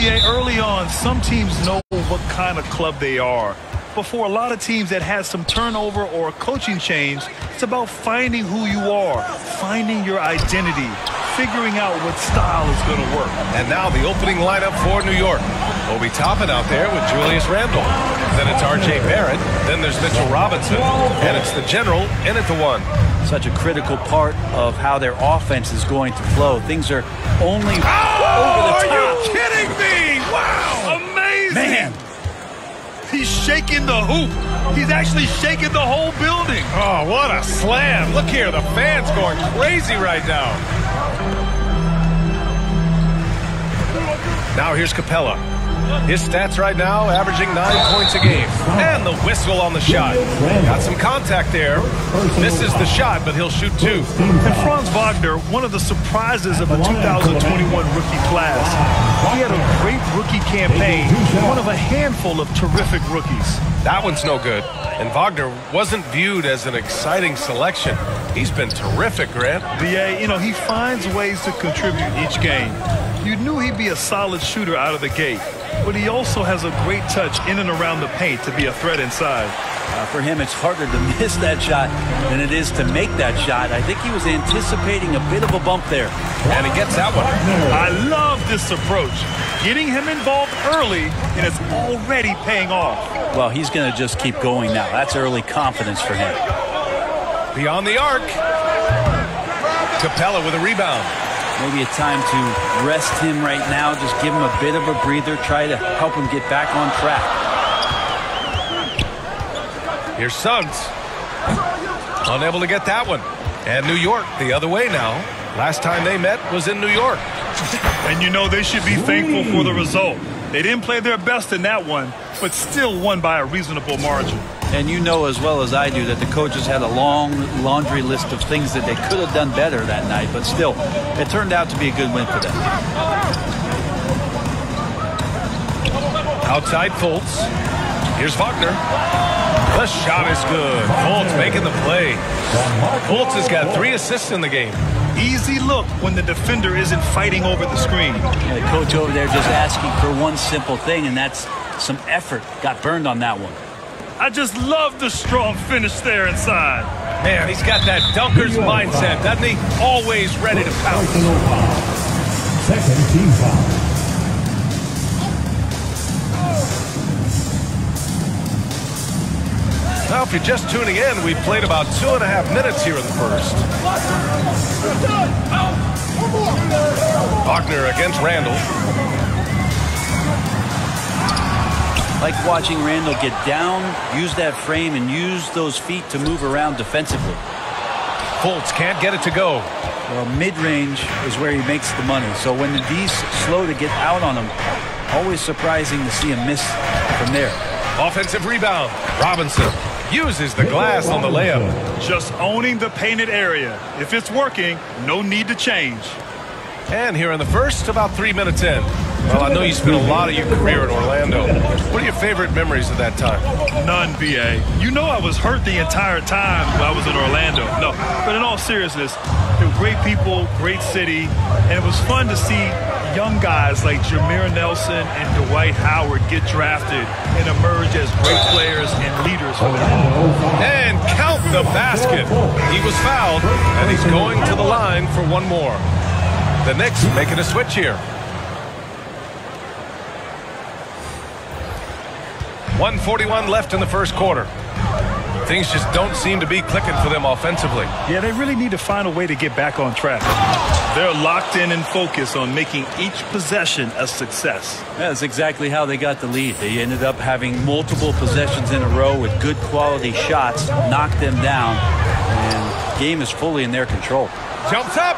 BA, early on, some teams know what kind of club they are. But for a lot of teams that has some turnover or a coaching change, it's about finding who you are, finding your identity, figuring out what style is going to work. And now the opening lineup for New York. Obi Toppin out there with Julius Randle. Then it's R.J. Barrett. Then there's Mitchell Robinson. And it's the general in at the 1. Such a critical part of how their offense is going to flow. Things are only over the top. Are you kidding me? Wow! Amazing! Man. He's shaking the hoop. He's actually shaking the whole building. Oh, what a slam. Look here, the fans going crazy right now. Now here's Capella. His stats right now averaging 9 points a game. And the whistle on the shot. Got some contact there. Misses the shot, but he'll shoot 2. And Franz Wagner, one of the surprises of the 2021 rookie class. He had a great rookie campaign, one of a handful of terrific rookies. That one's no good. And Wagner wasn't viewed as an exciting selection. He's been terrific, Grant. BA, you know, he finds ways to contribute each game. You knew he'd be a solid shooter out of the gate, but he also has a great touch in and around the paint to be a threat inside. For him, it's harder to miss that shot than it is to make that shot. I think he was anticipating a bit of a bump there. And he gets that one. I love this approach. Getting him involved early, and it's already paying off. Well, he's going to just keep going now. That's early confidence for him. Beyond the arc. Capella with a rebound. Maybe a time to rest him right now. Just give him a bit of a breather. Try to help him get back on track. Here's Suggs. Unable to get that one. And New York the other way now. Last time they met was in New York. And you know they should be thankful for the result. They didn't play their best in that one, but still won by a reasonable margin. And you know as well as I do that the coaches had a long laundry list of things that they could have done better that night, but still, it turned out to be a good win for them. Outside Fultz. Here's Wagner. The shot is good. Fultz making the play. Fultz has got 3 assists in the game. Easy look when the defender isn't fighting over the screen. Yeah, the coach over there just asking for one simple thing, and that's some effort. Got burned on that one. I just love the strong finish there inside. Man, he's got that dunker's mindset, doesn't he? Always ready to pounce. Second team foul. Now, if you're just tuning in, we've played about 2.5 minutes here in the first. Wagner against Randle. Like watching Randle get down, use that frame, and use those feet to move around defensively. Fultz can't get it to go. Well, mid-range is where he makes the money. So when the D's slow to get out on him, always surprising to see him miss from there. Offensive rebound. Robinson uses the glass on the layup. Just owning the painted area. If it's working, no need to change. And here in the first, about 3 minutes in. Well, I know you spent a lot of your career in Orlando. What are your favorite memories of that time? None, BA. You know I was hurt the entire time I was in Orlando. No, but in all seriousness, they were great people, great city, and it was fun to see young guys like Jameer Nelson and Dwight Howard get drafted and emerge as great players and leaders for them. And count the basket. He was fouled, and he's going to the line for one more. The Knicks making a switch here. 1:41 left in the first quarter. Things just don't seem to be clicking for them offensively. Yeah, they really need to find a way to get back on track. They're locked in and focused on making each possession a success. That's exactly how they got the lead. They ended up having multiple possessions in a row with good quality shots, knocked them down, and the game is fully in their control. Jumps up,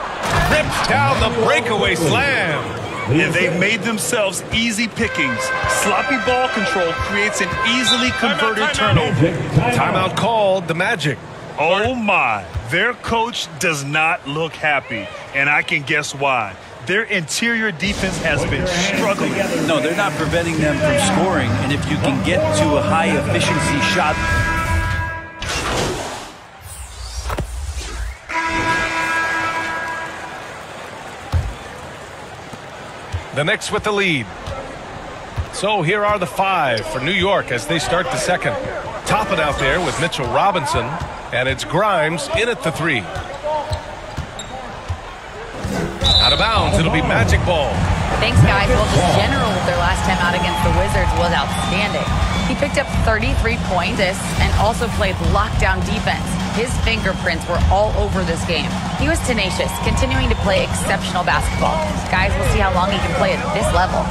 rips down the breakaway slam. And they've made themselves easy pickings. Sloppy ball control creates an easily converted turnover. Timeout called, the Magic. Oh my, their coach does not look happy, and I can guess why. Their interior defense has been struggling. No, they're not preventing them from scoring, and if you can get to a high efficiency shot. The Knicks with the lead. So here are the 5 for New York as they start the second. Top it out there with Mitchell Robinson, and it's Grimes in at the 3. Out of bounds, it'll be Magic ball. Thanks, guys. Well, the general of their last time out against the Wizards was outstanding. He picked up 33 points and also played lockdown defense. His fingerprints were all over this game. He was tenacious, continuing to play exceptional basketball. Guys, we'll see how long he can play at this level.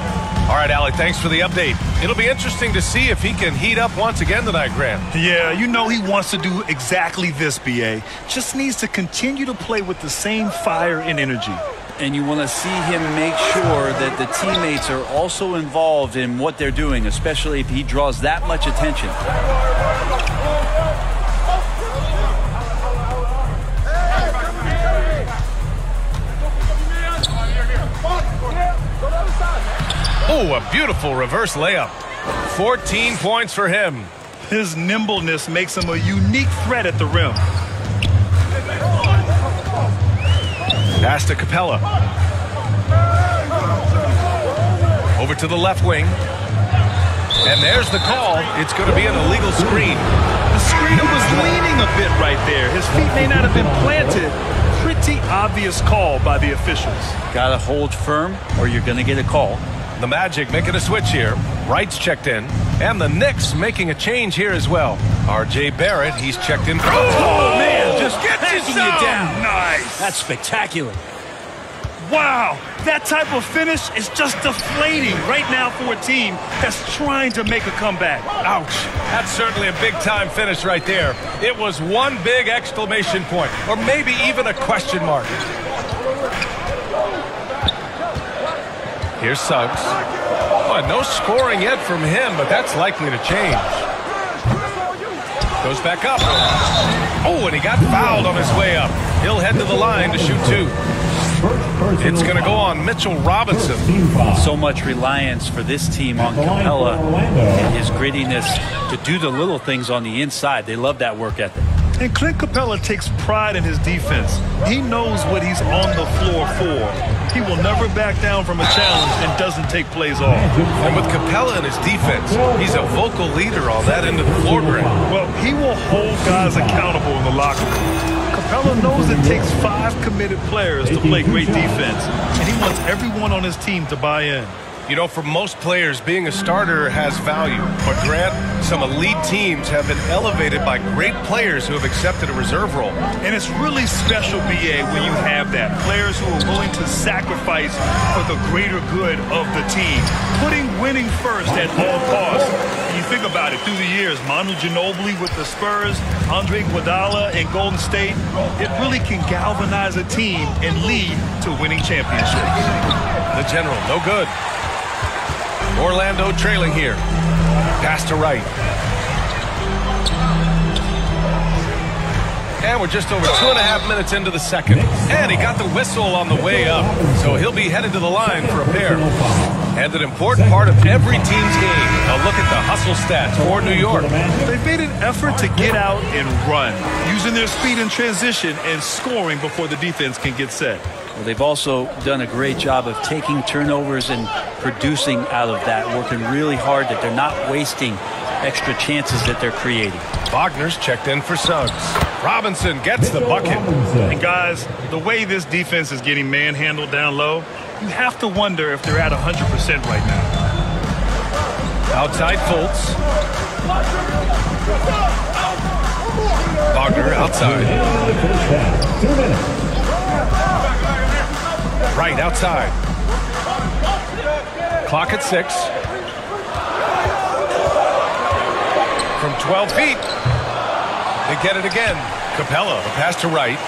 All right, Allie, thanks for the update. It'll be interesting to see if he can heat up once again tonight, Grant. Yeah, you know he wants to do exactly this, B.A. Just needs to continue to play with the same fire and energy. And you want to see him make sure that the teammates are also involved in what they're doing, especially if he draws that much attention. Oh, a beautiful reverse layup. 14 points for him. His nimbleness makes him a unique threat at the rim. Pass to Capella. Over to the left wing. And there's the call. It's going to be an illegal screen. The screener was leaning a bit right there. His feet may not have been planted. Pretty obvious call by the officials. Got to hold firm or you're going to get a call. The Magic making a switch here. Wright's checked in. And the Knicks making a change here as well. R.J. Barrett, he's checked in. Oh, man, just Hacking you down. Nice. That's spectacular. Wow, that type of finish is just deflating right now for a team that's trying to make a comeback. Ouch. That's certainly a big-time finish right there. It was one big exclamation point, or maybe even a question mark. Here's Suggs. Oh, no scoring yet from him, but that's likely to change. Goes back up. Oh, and he got fouled on his way up. He'll head to the line to shoot 2. It's going to go on Mitchell Robinson. So much reliance for this team on Capella and his grittiness to do the little things on the inside. They love that work ethic. And Clint Capella takes pride in his defense. He knows what he's on the floor for. He will never back down from a challenge and doesn't take plays off. And with Capella in his defense, he's a vocal leader on that end of the floor, Grant. Well, he will hold guys accountable in the locker room. Capella knows it takes 5 committed players to play great defense, and he wants everyone on his team to buy in. You know, for most players, being a starter has value. But, Grant, some elite teams have been elevated by great players who have accepted a reserve role. And it's really special, B.A., when you have that. Players who are willing to sacrifice for the greater good of the team. Putting winning first at all costs. When you think about it, through the years, Manu Ginobili with the Spurs, Andre Iguodala in Golden State, it really can galvanize a team and lead to winning championships. The general, no good. Orlando trailing here. Pass to Wright. And we're just over 2.5 minutes into the second. And he got the whistle on the way up. So he'll be headed to the line for a pair. And an important part of every team's game. A look at the hustle stats for New York. They've made an effort to get out and run, using their speed in transition and scoring before the defense can get set. Well, they've also done a great job of taking turnovers and producing out of that, working really hard that they're not wasting extra chances that they're creating. Wagner's checked in for Suggs. Robinson gets the bucket. And guys, the way this defense is getting manhandled down low, you have to wonder if they're at 100% right now. Outside Fultz. Wagner outside. 2 minutes. Right outside. Clock at 6. From 12 feet. They get it again. Capella, the pass to Wright.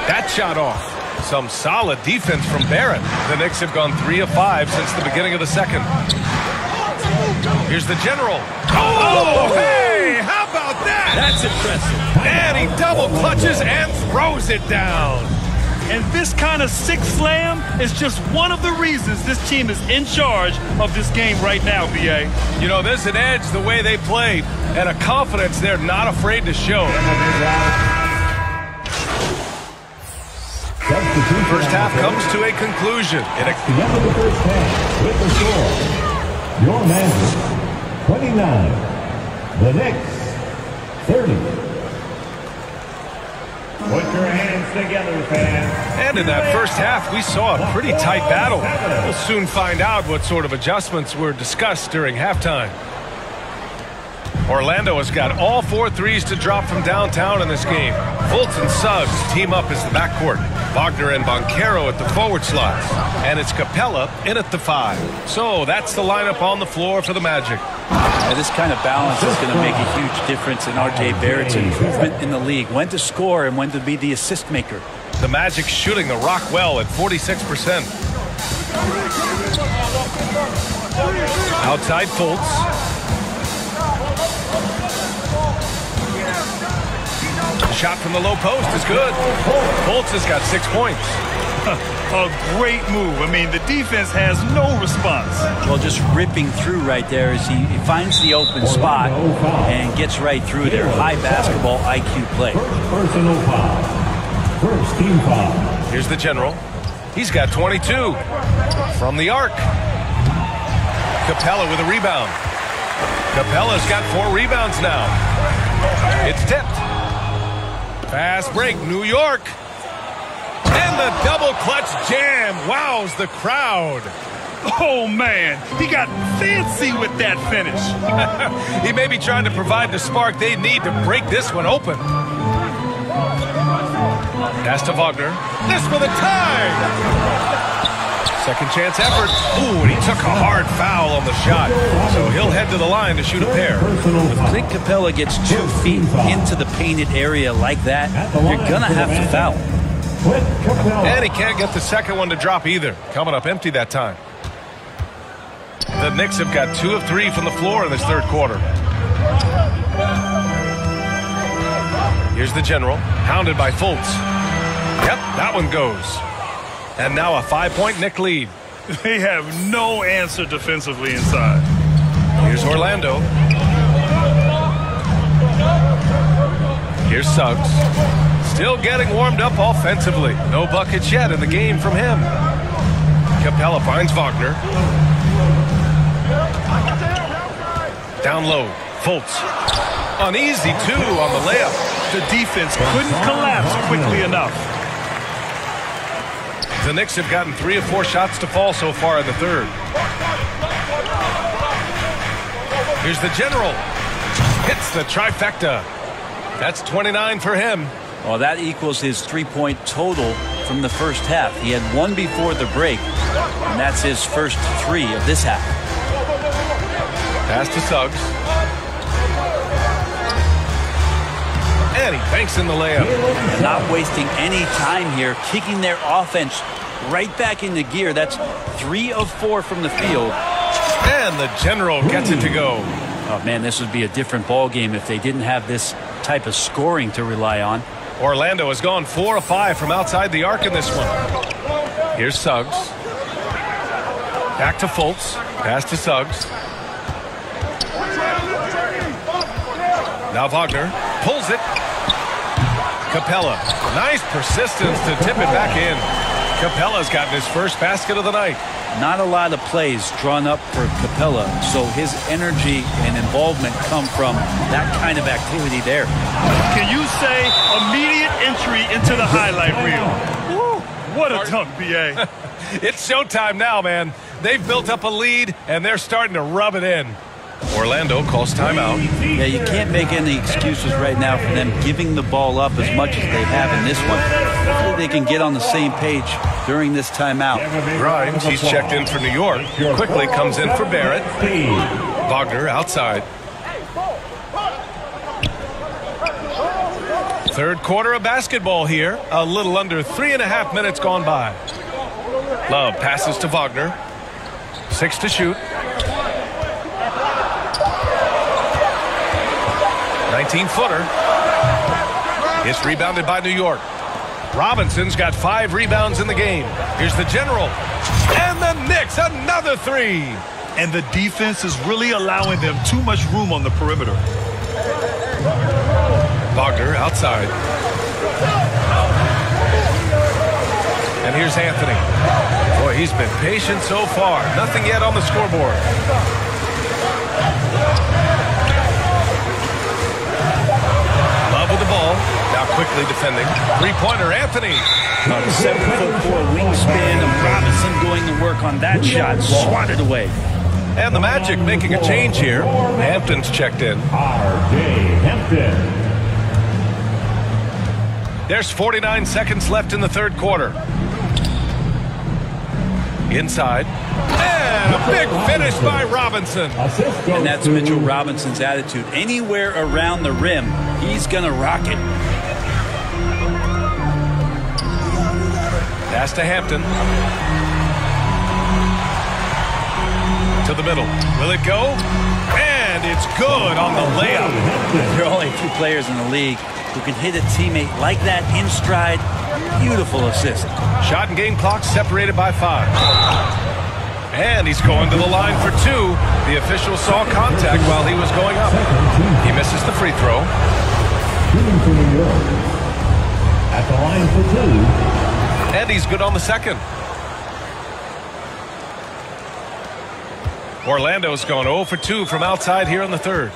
That shot off. Some solid defense from Barrett. The Knicks have gone 3 of 5 since the beginning of the second. Here's the general. Oh, hey! How about that? That's impressive. And he double clutches and throws it down. And this kind of sick slam is just one of the reasons this team is in charge of this game right now, B.A. You know, there's an edge the way they play and a confidence they're not afraid to show. First half comes to a conclusion. At the end of the first half, with the score, your Magic 29, the Knicks 30. Put your hands together, fans. And in that first half, we saw a pretty tight battle. We'll soon find out what sort of adjustments were discussed during halftime. Orlando has got all 4 threes to drop from downtown in this game. Fultz and Suggs team up as the backcourt. Wagner and Banchero at the forward slots. And it's Capella in at the 5. So that's the lineup on the floor for the Magic. This kind of balance is going to make a huge difference in R.J. Barrett's improvement in the league. When to score and when to be the assist maker. The Magic shooting the rock well at 46%. Outside Fultz. Shot from the low post is good. Fultz has got 6 points. A great move. I mean, the defense has no response. Well, just ripping through right there as he finds the open spot and gets right through there. High basketball IQ play. Personal foul. First team foul. Here's the general. He's got 22. From the arc. Capella with a rebound. Capella's got 4 rebounds now. It's tipped. Fast break, New York. And the double clutch jam wows the crowd. Oh, man. He got fancy with that finish. He may be trying to provide the spark they need to break this one open. Pass to Wagner. This for the tie. Second chance effort. Ooh, and he took a hard foul on the shot. So he'll head to the line to shoot a pair. If Clint Capella gets 2 feet into the painted area like that, you're going to have to foul. And he can't get the second one to drop either. Coming up empty that time. The Knicks have got 2 of 3 from the floor in this third quarter. Here's the general, hounded by Fultz. Yep, that one goes. And now a 5-point Knick lead. They have no answer defensively inside. Here's Orlando. Here's Suggs. Still getting warmed up offensively. No buckets yet in the game from him. Capella finds Wagner. Down low, Fultz. Uneasy, too, on the layup. The defense couldn't collapse quickly enough. The Knicks have gotten 3 of 4 shots to fall so far in the third. Here's the general. Hits the trifecta. That's 29 for him. Well, that equals his 3-point total from the first half. He had 1 before the break, and that's his first 3 of this half. Pass to Suggs. And he banks in the layup. Not wasting any time here, kicking their offense right back into gear. That's 3 of 4 from the field. And the general gets it to go. Oh, man, this would be a different ball game if they didn't have this type of scoring to rely on. Orlando has gone 4 of 5 from outside the arc in this one. Here's Suggs. Back to Fultz. Pass to Suggs. Now Wagner pulls it. Capella. Nice persistence to tip it back in. Capella's gotten his first basket of the night. Not a lot of plays drawn up for Capella, so his energy and involvement come from that kind of activity there. Can you say immediate entry into the highlight reel? Woo, what a dunk, B.A. It's showtime now, man. They've built up a lead, and they're starting to rub it in. Orlando calls timeout. Yeah, you can't make any excuses right now for them giving the ball up as much as they have in this one. Hopefully they can get on the same page during this timeout. Grimes, he's checked in for New York. Quickly comes in for Barrett. Wagner outside. Third quarter of basketball here. A little under 3.5 minutes gone by. Love passes to Wagner. 6 to shoot. 19-footer. It's rebounded by New York. Robinson's got 5 rebounds in the game. Here's the general. And the Knicks, another 3. And the defense is really allowing them too much room on the perimeter. Wagner outside. And here's Anthony. Boy, he's been patient so far. Nothing yet on the scoreboard. Love with the ball. Now quickly defending. Three-pointer, Anthony. The 7'4" wingspan of Robinson going to work on that shot. Swatted away. And the Magic making a change here. Hampton's checked in. R.J. Hampton. There's 49 seconds left in the third quarter. Inside. And a big finish by Robinson. And that's Mitchell Robinson's attitude. Anywhere around the rim, he's going to rock it. Pass to Hampton. To the middle. Will it go? And it's good on the layup. There are only a few players in the league who can hit a teammate like that in stride. Beautiful assist. Shot and game clock separated by 5. And he's going to the line for 2. The official saw contact while he was going up. He misses the free throw. Shooting for New York. At the line for 2. And he's good on the second. Orlando's gone 0 for 2 from outside here in the third.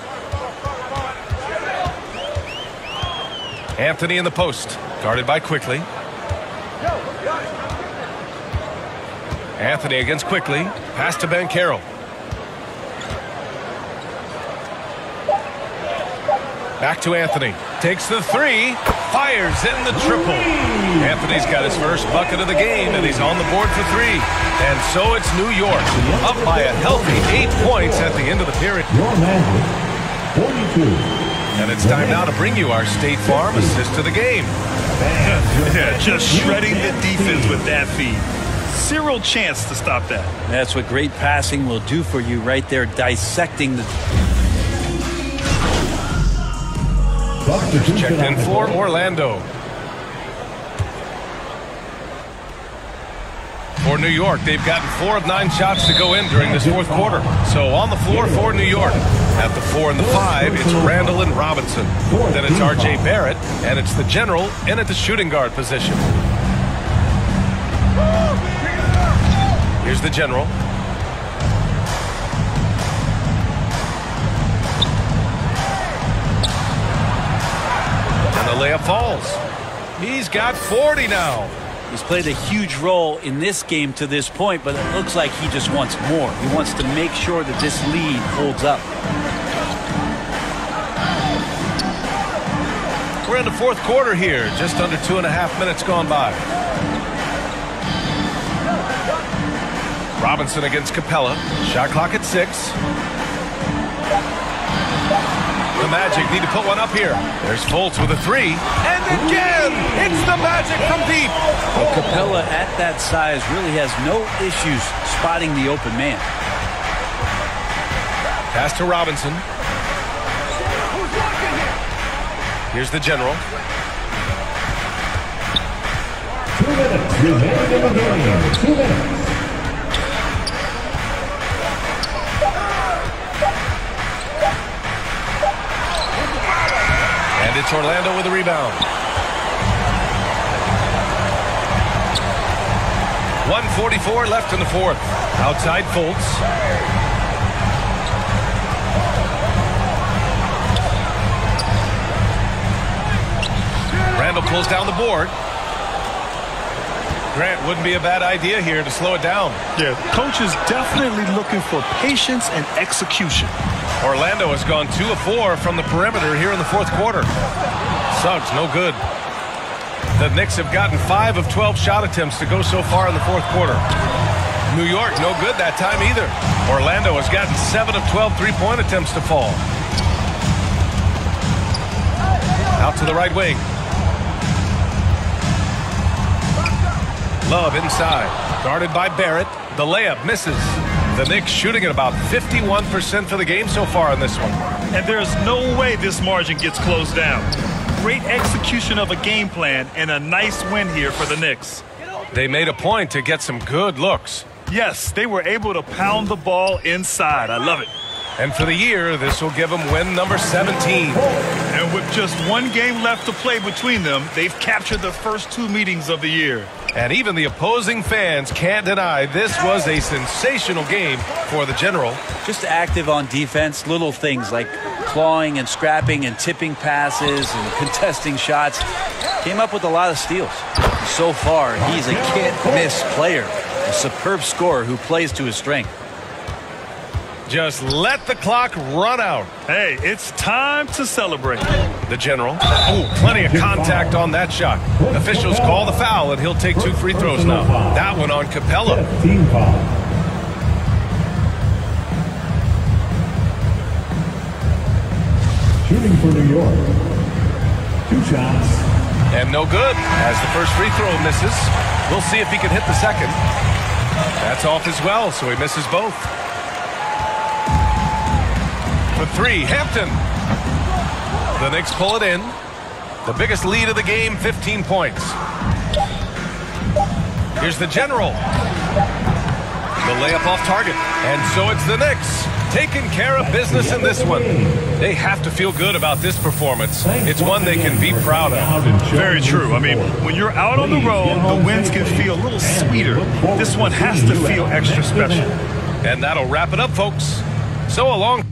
Anthony in the post. Guarded by Quickly. Anthony against Quickly. Pass to Ben Carroll. Back to Anthony. Takes the 3. Fires in the triple. Anthony's got his first bucket of the game, and he's on the board for 3. And so it's New York, up by a healthy 8 points at the end of the period. Your Magic, 42. And it's time now to bring you our State Farm assist to the game. Yeah, just shredding the defense with that feed. Zero chance to stop that. That's what great passing will do for you right there, dissecting the... Checked in for Orlando. For New York, they've gotten 4 of 9 shots to go in during this fourth quarter. So on the floor for New York. At the 4 and the 5, it's Randall and Robinson. Then it's R.J. Barrett, and it's the general in at the shooting guard position. Here's the general. And the layup falls. He's got 40 now. He's played a huge role in this game to this point, but it looks like he just wants more. He wants to make sure that this lead holds up. We're in the fourth quarter here. Just under 2.5 minutes gone by. Robinson against Capella. Shot clock at 6. The Magic need to put one up here. There's Fultz with a 3. And again, it's the Magic from deep. Well, Capella at that size really has no issues spotting the open man. Pass to Robinson. Here's the general. 2 minutes remaining in the game. 2 minutes. And it's Orlando with a rebound. 1:44 left in the fourth. Outside Fultz. Randall pulls down the board. Grant, wouldn't be a bad idea here to slow it down. Yeah, coach is definitely looking for patience and execution. Orlando has gone 2 of 4 from the perimeter here in the fourth quarter. Suggs, no good. The Knicks have gotten 5 of 12 shot attempts to go so far in the fourth quarter. New York, no good that time either. Orlando has gotten 7 of 12 three-point attempts to fall. Out to the right wing. Love inside. Guarded by Barrett. The layup misses. The Knicks shooting at about 51% for the game so far in this one. And there's no way this margin gets closed down. Great execution of a game plan and a nice win here for the Knicks. They made a point to get some good looks. Yes, they were able to pound the ball inside. I love it. And for the year, this will give them win number 17. And with just one game left to play between them, they've captured the first 2 meetings of the year. And even the opposing fans can't deny this was a sensational game for the General. Just active on defense, little things like clawing and scrapping and tipping passes and contesting shots. Came up with a lot of steals. So far, he's a can't-miss player, a superb scorer who plays to his strength. Just let the clock run out. Hey, it's time to celebrate. The General. Oh, plenty of contact on that shot. Officials call the foul, and he'll take 2 free throws now. That one on Capella. Team foul. Shooting for New York. 2 shots. And no good, as the first free throw misses. We'll see if he can hit the second. That's off as well, so he misses both. For 3, Hampton. The Knicks pull it in. The biggest lead of the game, 15 points. Here's the General. The layup off target. And so it's the Knicks taking care of business in this one. They have to feel good about this performance. It's one they can be proud of. Very true. I mean, when you're out on the road, the wins can feel a little sweeter. This one has to feel extra special. And that'll wrap it up, folks. So along.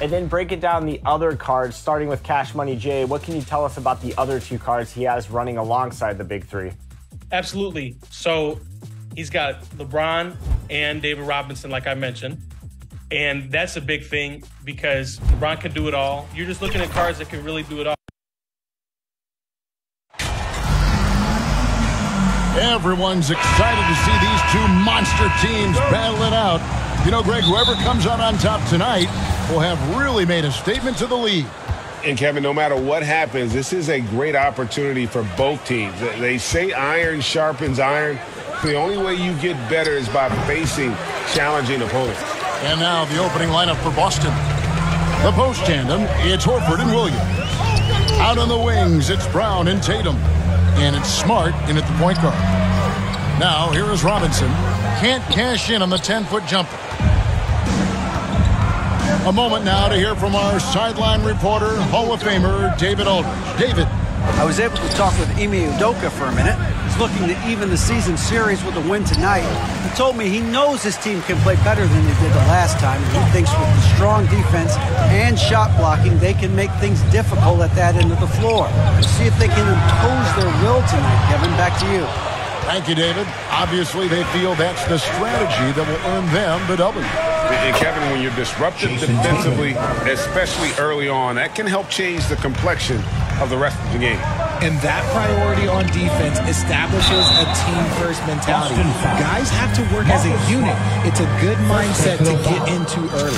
And then break it down the other cards, starting with Cash Money Jay. What can you tell us about the other 2 cards he has running alongside the big 3? Absolutely. So he's got LeBron and David Robinson, like I mentioned. And that's a big thing because LeBron can do it all. You're just looking at cards that can really do it all. Everyone's excited to see these 2 monster teams battle it out. You know, Greg, whoever comes out on top tonight will have really made a statement to the league. And, Kevin, no matter what happens, this is a great opportunity for both teams. They say iron sharpens iron. The only way you get better is by facing challenging opponents. And now the opening lineup for Boston. The post tandem, it's Horford and Williams. Out on the wings, it's Brown and Tatum. And it's Smart in at the point guard. Now, here is Robinson. Can't cash in on the 10-foot jumper. A moment now to hear from our sideline reporter, Hall of Famer David Aldridge. David. I was able to talk with Ime Udoka for a minute. He's looking to even the season series with a win tonight. He told me he knows his team can play better than they did the last time. And he thinks with the strong defense and shot blocking, they can make things difficult at that end of the floor. We'll see if they can impose their will tonight. Kevin, back to you. Thank you, David. Obviously, they feel that's the strategy that will earn them the W. And, Kevin, when you're disruptive defensively, especially early on, that can help change the complexion of the rest of the game. And that priority on defense establishes a team-first mentality. Guys have to work as a unit. It's a good mindset to get into early.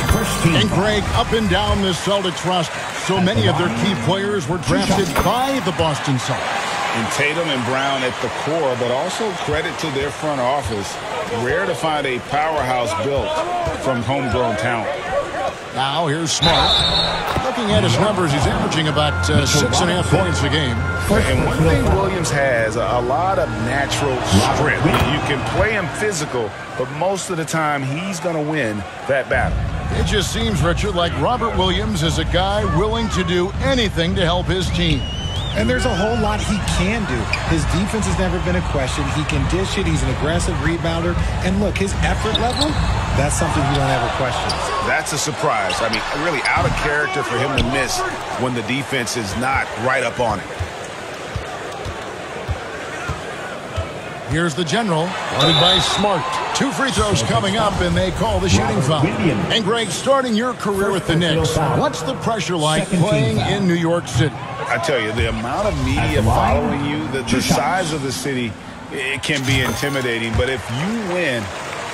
And, Greg, up and down the Celtics roster, so many of their key players were drafted by the Boston Celtics. And Tatum and Brown at the core, but also credit to their front office. Rare to find a powerhouse built from homegrown talent. Now here's Smart. Looking at his numbers, he's averaging about 6.5 points a game. And one thing Williams has, a lot of natural strength. You can play him physical, but most of the time he's going to win that battle. It just seems, Richard, like Robert Williams is a guy willing to do anything to help his team. And there's a whole lot he can do. His defense has never been a question. He can dish it. He's an aggressive rebounder. And look, his effort level, that's something you don't ever question. That's a surprise. I mean, really out of character for him to miss when the defense is not right up on it. Here's the General, guarded by Smart. 2 free throws coming up, and they call the shooting foul. And, Greg, starting your career with the Knicks, what's the pressure like playing in New York City? I tell you, the amount of media following you, the size of the city, it can be intimidating. But if you win,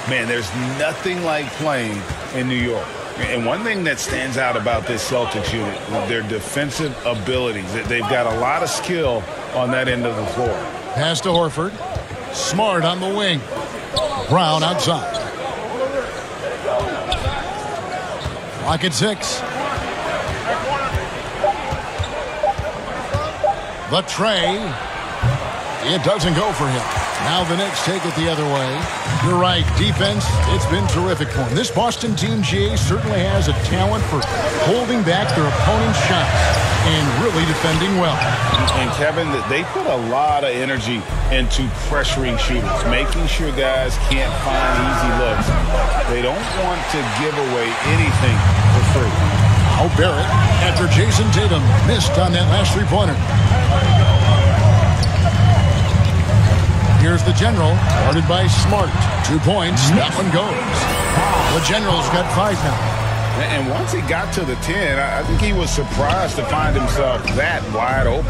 man, there's nothing like playing in New York. And one thing that stands out about this Celtics unit, their defensive abilities. They've got a lot of skill on that end of the floor. Pass to Horford. Smart on the wing. Brown outside. Clock at 6. The tray. It doesn't go for him. Now the Knicks take it the other way. You're right, defense, it's been terrific for him. This Boston team, GA, certainly has a talent for holding back their opponent's shots and really defending well. And Kevin, they put a lot of energy into pressuring shooters, making sure guys can't find easy looks. They don't want to give away anything for free. Now Barrett after Jason Tatum missed on that last three-pointer. Here's the General, guarded by Smart. 2 points, that one goes. The General's got 5 now. And once he got to the 10, I think he was surprised to find himself that wide open.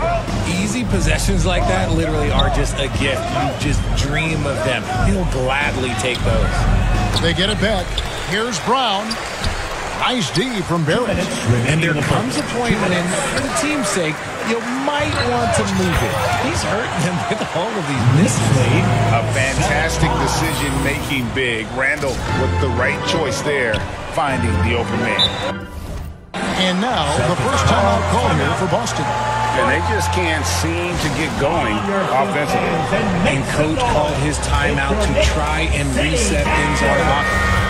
Easy possessions like that literally are just a gift. You just dream of them. He'll gladly take those. They get it back. Here's Brown. Nice D from Barrett. And there comes a point when, for the team's sake, you might want to move it. He's hurting them with all of these misses. A fantastic decision-making big. Randall with the right choice there, finding the open man. And now, the first timeout call here for Boston. And they just can't seem to get going offensively. And Coach called his timeout to try and reset things on offense.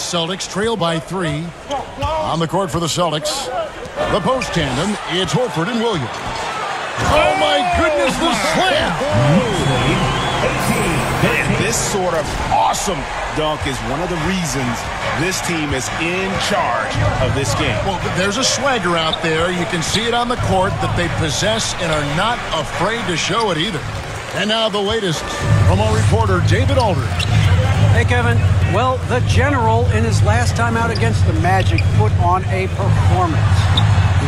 Celtics trail by 3. On the court for the Celtics. The post tandem, it's Horford and Williams. Oh my goodness, the slam! And this sort of awesome dunk is one of the reasons this team is in charge of this game. Well, there's a swagger out there. You can see it on the court that they possess and are not afraid to show it either. And now the latest from our reporter, David Aldridge. Hey, Kevin. Well, the General, in his last time out against the Magic, put on a performance.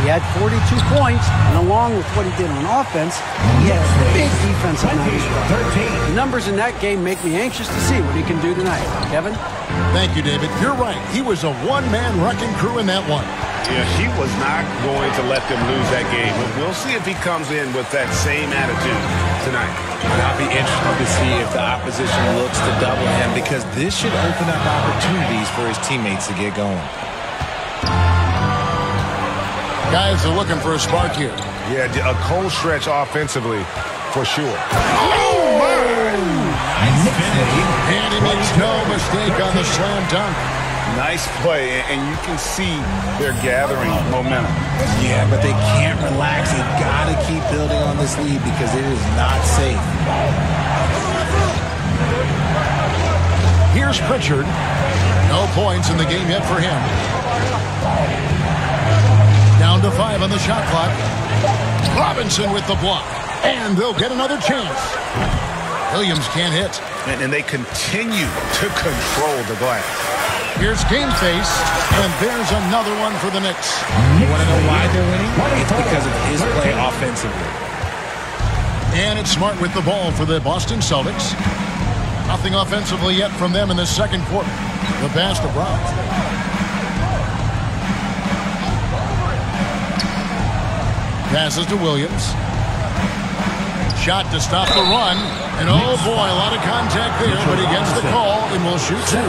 He had 42 points, and along with what he did on offense, he had a big defensive night as well. The numbers in that game make me anxious to see what he can do tonight. Kevin? Thank you, David. You're right. He was a one-man wrecking crew in that one. Yeah, he was not going to let them lose that game. But we'll see if he comes in with that same attitude tonight. And I'll be interested to see if the opposition looks to double him, because this should open up opportunities for his teammates to get going. Guys are looking for a spark here. Yeah, a cold stretch offensively for sure. Oh, my! And he makes no mistake on the slam dunk. Nice play, and you can see they're gathering momentum. Yeah, but they can't relax. They've got to keep building on this lead because it is not safe. Here's Pritchard. No points in the game yet for him. Down to 5 on the shot clock. Robinson with the block. And they'll get another chance. Williams can't hit. And they continue to control the glass. Here's Game Face, and there's another one for the Knicks. You want to know why they're winning? It's because of his play offensively. And it's Smart with the ball for the Boston Celtics. Nothing offensively yet from them in the second quarter. The pass to Brown. Passes to Williams. Shot to stop the run. And oh boy, a lot of contact there, but he gets the call and will shoot 2.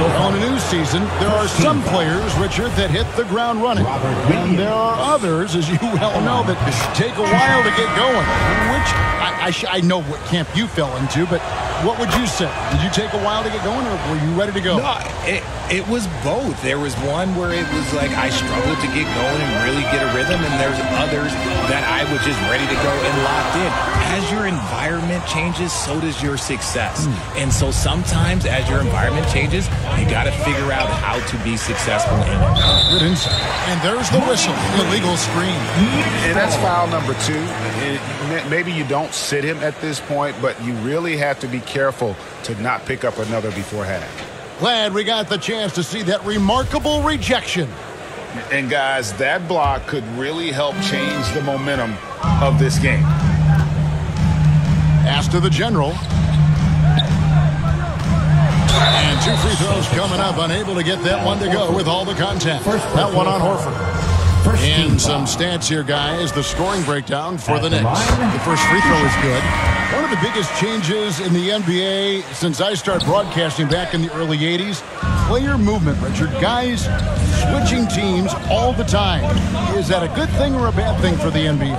Well, in a new season, there are some players, Richard, that hit the ground running. And there are others, as you well know, that take a while to get going. Which I know what camp you fell into, but what would you say? Did you take a while to get going, or were you ready to go? No, it was both. There was one where it was like I struggled to get going and really get a rhythm, and there's others that I was just ready to go and locked in. As your environment changes, so does your success. And so sometimes as your environment changes, you got to figure out how to be successful in it. Good insight. And there's the whistle, illegal screen. And that's foul number 2. And maybe you don't sit him at this point, but you really have to be careful to not pick up another before half. Glad we got the chance to see that remarkable rejection. And guys, that block could really help change the momentum of this game. Pass to the General. And 2 free throws coming up. Unable to get that one to go with all the contact. That one on Horford. And some stats here, guys. The scoring breakdown for the Knicks. The first free throw is good. One of the biggest changes in the NBA since I started broadcasting back in the early 80s, player movement, Richard. Guys switching teams all the time. Is that a good thing or a bad thing for the NBA?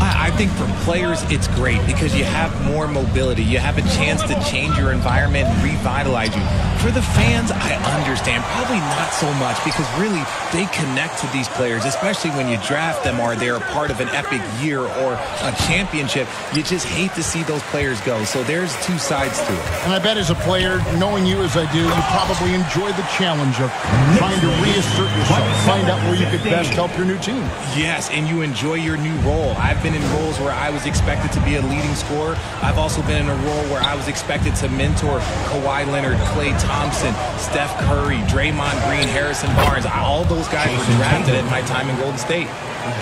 I think for players, it's great because you have more mobility. You have a chance to change your environment and revitalize you. For the fans, I understand. Probably not so much because really they connect to these players, especially when you draft them or they're a part of an epic year or a championship. You just hate to see those players go. So there's two sides to it. And I bet as a player, knowing you as I do, you probably enjoy the challenge of trying to reassert yourself, find out where you could best help your new team. Yes, and you enjoy your new role. I've been in roles where I was expected to be a leading scorer. I've also been in a role where I was expected to mentor Kawhi Leonard, Klay Thompson, Steph Curry, Draymond Green, Harrison Barnes. All those guys were drafted at my time in Golden State.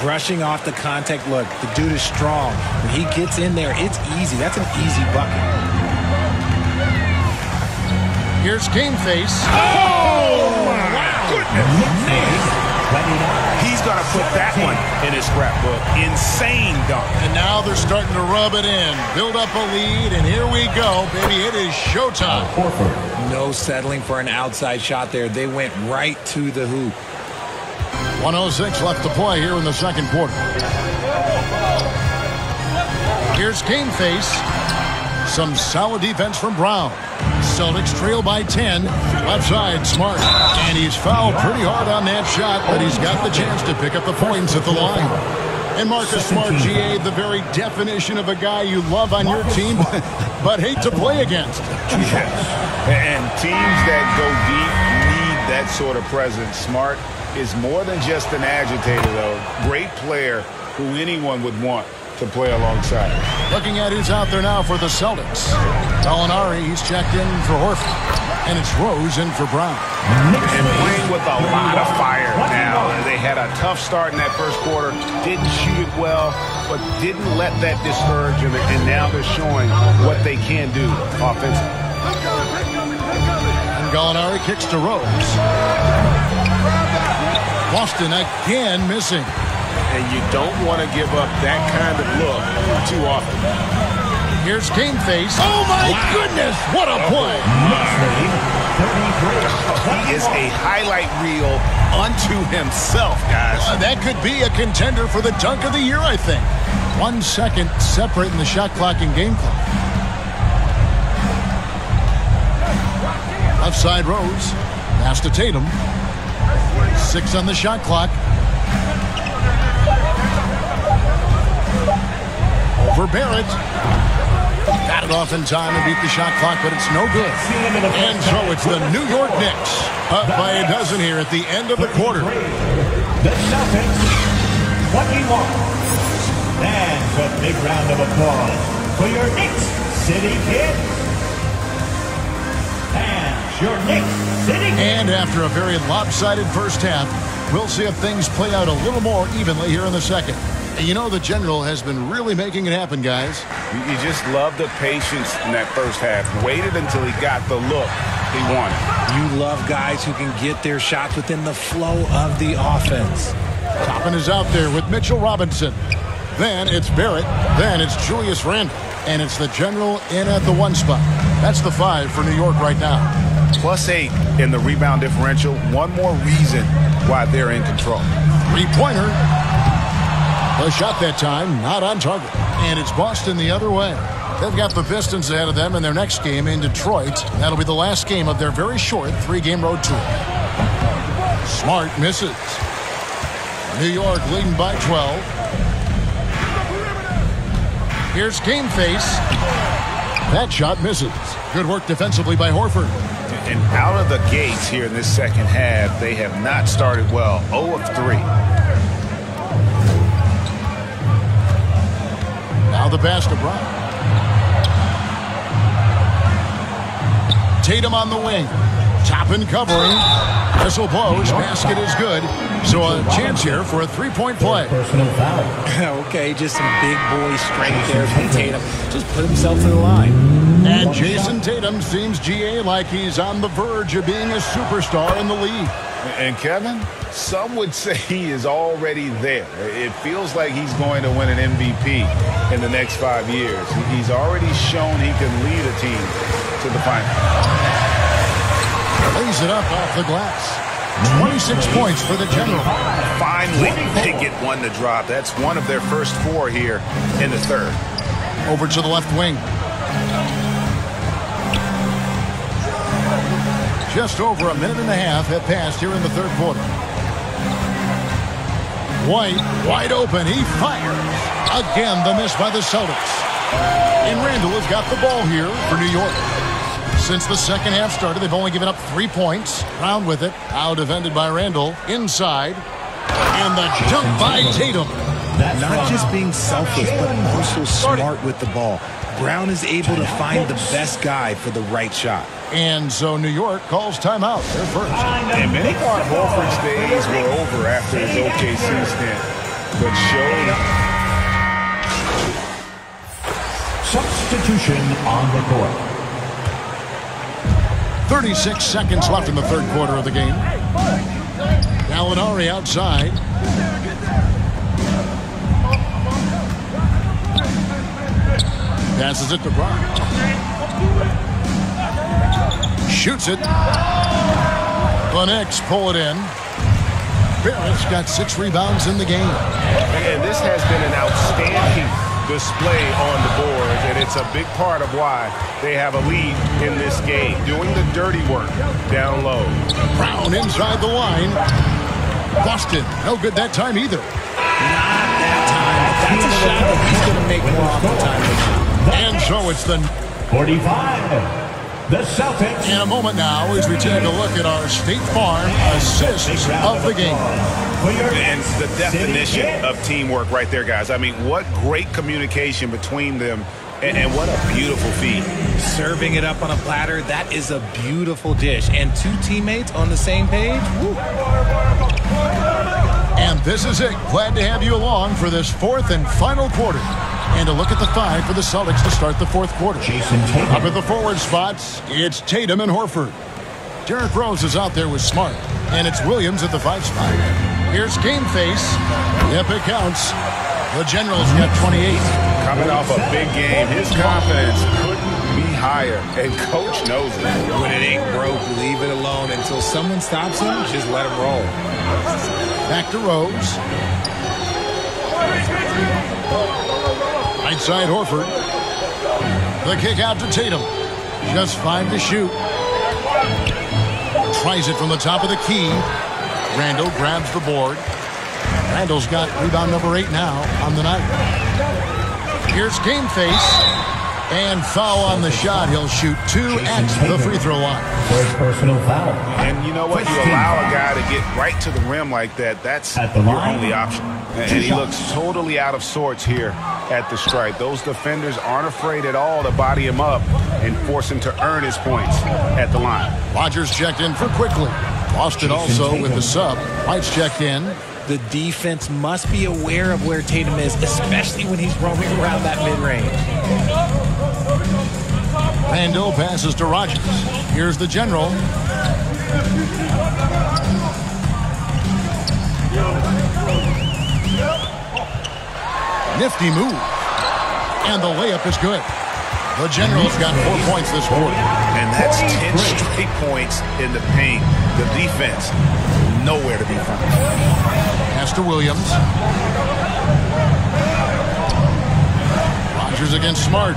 Brushing off the contact. Look, the dude is strong. When he gets in there, it's easy. That's an easy bucket. Here's Game Face. Oh, my goodness. He's going to put that one in his scrapbook. Insane dunk. And now they're starting to rub it in. Build up a lead, and here we go, baby. It is showtime. No settling for an outside shot there. They went right to the hoop. 1:06 left to play here in the second quarter. Here's Game Face. Some solid defense from Brown. Celtics trail by 10. Left side, Smart. And he's fouled pretty hard on that shot, but he's got the chance to pick up the points at the line. And Marcus Smart, GA, the very definition of a guy you love on your team, but hate to play against. Yes. And teams that go deep need that sort of presence. Smart is more than just an agitator, though. Great player who anyone would want to play alongside. Looking at who's out there now for the Celtics. Gallinari, he's checked in for Horford. And it's Rose in for Brown. And playing with a lot of fire now. They had a tough start in that first quarter. Didn't shoot it well, but didn't let that discourage them. And now they're showing what they can do offensively. And Gallinari kicks to Rose. Boston again missing. And you don't want to give up that kind of look too often. Here's Game Face. Oh, my goodness. What a play. He is a highlight reel unto himself, guys. That could be a contender for the dunk of the year, I think. 1 second separating the shot clock and game clock. Left side Rose. Pass to Tatum. 6 on the shot clock. For Barrett. Got it off in time to beat the shot clock, but it's no good. And so it's the New York Knicks up by a dozen here at the end of the quarter. The Celtics, 21. And a big round of applause for your Knicks City Kids. And your Knicks City Kids. And after a very lopsided first half, we'll see if things play out a little more evenly here in the second. And you know the General has been really making it happen, guys. You just love the patience in that first half. Waited until he got the look he wanted. You love guys who can get their shots within the flow of the offense. Toppin is out there with Mitchell Robinson. Then it's Barrett. Then it's Julius Randle. And it's the General in at the 1 spot. That's the 5 for New York right now. +8 in the rebound differential. One more reason why they're in control. 3-pointer. A shot that time, not on target. And it's Boston the other way. They've got the Pistons ahead of them in their next game in Detroit. That'll be the last game of their very short 3-game road tour. Smart misses. New York leading by 12. Here's Game Face. That shot misses. Good work defensively by Horford. And out of the gates here in this second half, they have not started well. 0 of 3. Now the pass to Brown. Tatum on the wing. Toppin covering. Whistle blows. Basket is good. So a chance here for a 3-point play. Okay, just some big boy strength there from Tatum. Just put himself to the line. And Jason Tatum seems, GA, like he's on the verge of being a superstar in the league. And Kevin, some would say he is already there. It feels like he's going to win an MVP in the next 5 years. He's already shown he can lead a team to the final. Lays it up off the glass. 26 points for the General. Finally, they get one to drop. That's one of their first 4 here in the third. Over to the left wing. Just over a minute and a half have passed here in the third quarter. White, wide open. He fires. Again, the miss by the Celtics. And Randall has got the ball here for New York. Since the second half started, they've only given up 3 points. Brown with it. Now defended by Randall. Inside. And the jump by Tatum. Not just being selfish, but also smart with the ball. Brown is able to find the best guy for the right shot. And so New York calls timeout. They're first. And many thought Horford's days were over after his OKC stint. But showed Substitution on the court. 36 seconds left in the third quarter of the game. Gallinari outside. Passes it to Brown. Shoots it. The Knicks pull it in. Barrett's got 6 rebounds in the game. And this has been an outstanding display on the boards, and it's a big part of why they have a lead in this game, doing the dirty work down low. Brown inside the line. Boston, no good that time either. Not that time, but that's a shot that he's going to make more often time. And so it's the 45. The Celtics. In a moment now as we take a look at our State Farm assists of the game. And the definition of teamwork right there, guys. I mean, what great communication between them, and what a beautiful feed. Serving it up on a platter, that is a beautiful dish. And 2 teammates on the same page. Woo. And this is it. Glad to have you along for this 4th and final quarter. And a look at the 5 for the Celtics to start the 4th quarter. Up at the forward spots, it's Tatum and Horford. Derrick Rose is out there with Smart. And it's Williams at the 5 spot. Here's Game Face. Yep, it counts. The General's got 28. Coming off a big game, his confidence couldn't be higher. And Coach knows it. When it ain't broke, leave it alone. Until someone stops him, just let him roll. Back to Rose. Right side Horford. The kick out to Tatum. Just 5 to shoot. Tries it from the top of the key. Randall grabs the board. Randall's got rebound number 8 now on the night. Here's Game Face. And foul on the shot. He'll shoot 2 at the free throw line. First personal foul. And you know what? You allow a guy to get right to the rim like that. That's your only option. And he looks totally out of sorts here at the stripe. Those defenders aren't afraid at all to body him up and force him to earn his points at the line. Rodgers checked in for Quickly. Boston also with the sub. White's checked in. The defense must be aware of where Tatum is, especially when he's roaming around that mid-range. Randall passes to Rodgers. Here's the General. Nifty move. And the layup is good. The General's got 4 points this quarter. And that's 10 straight points in the paint. The defense, nowhere to be found. Pass to Williams. Rodgers against Smart.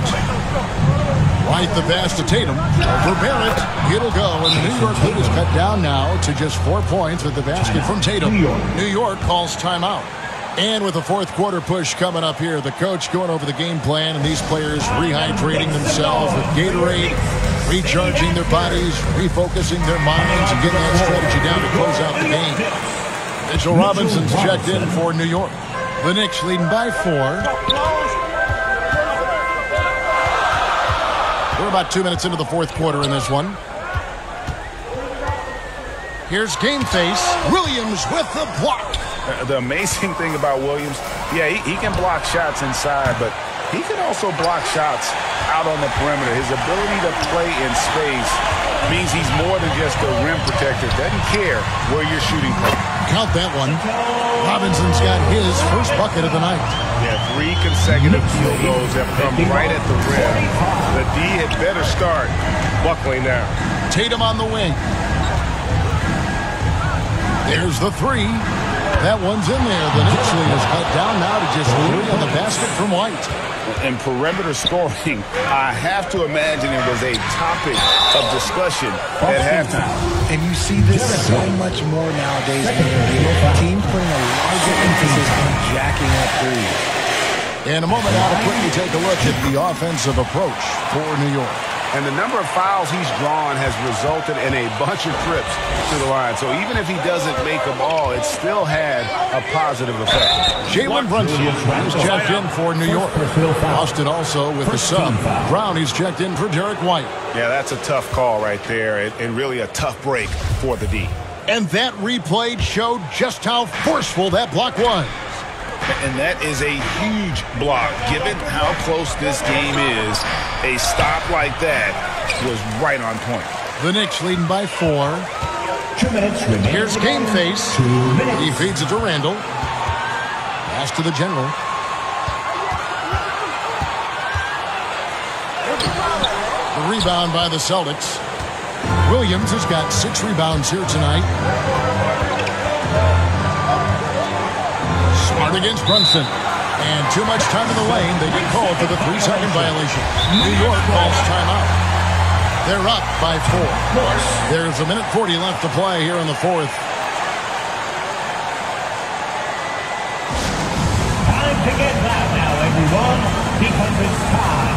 Right the pass to Tatum. For Barrett, it'll go. And the New York lead is cut down now to just 4 points with the basket from Tatum. New York calls timeout. And with the 4th quarter push coming up here, the coach going over the game plan and these players rehydrating themselves with Gatorade, recharging their bodies, refocusing their minds, and getting that strategy down to close out the game. Mitchell Robinson's checked in for New York. The Knicks leading by 4. We're about 2 minutes into the 4th quarter in this one. Here's Game Face. Williams with the block. The amazing thing about Williams, yeah, he can block shots inside, but he can also block shots out on the perimeter. His ability to play in space means he's more than just a rim protector. Doesn't care where you're shooting from. Count that one. Robinson's got his first bucket of the night. Yeah, 3 consecutive field goals have come right at the rim. The D had better start buckling now. Tatum on the wing. Here's the three. That one's in there. The Knicks lead is cut down now to just 3 on the basket from White. And perimeter scoring, I have to imagine it was a topic of discussion at halftime. And you see this so much more nowadays in the NBA. Teams putting a larger emphasis on jacking up threes. In a moment now to quickly take a look at the offensive approach for New York. And the number of fouls he's drawn has resulted in a bunch of trips to the line. So even if he doesn't make them all, it still had a positive effect. Jalen Brunson is checked in for New York. Austin also with the sub. Brown is checked in for Derek White. Yeah, that's a tough call right there, and really a tough break for the D. And that replay showed just how forceful that block was. And that is a huge block. Given how close this game is, a stop like that was right on point. The Knicks leading by 4. 2 minutes remaining. Here's Game Face. 2 minutes. He feeds it to Randall. Pass to the general. The rebound by the Celtics. Williams has got 6 rebounds here tonight. Smart against Brunson. And too much time in the lane. They get called for the 3-second violation. New York calls timeout. They're up by 4. There's a minute 40 left to play here in the fourth. Time to get loud now, everyone, because it's time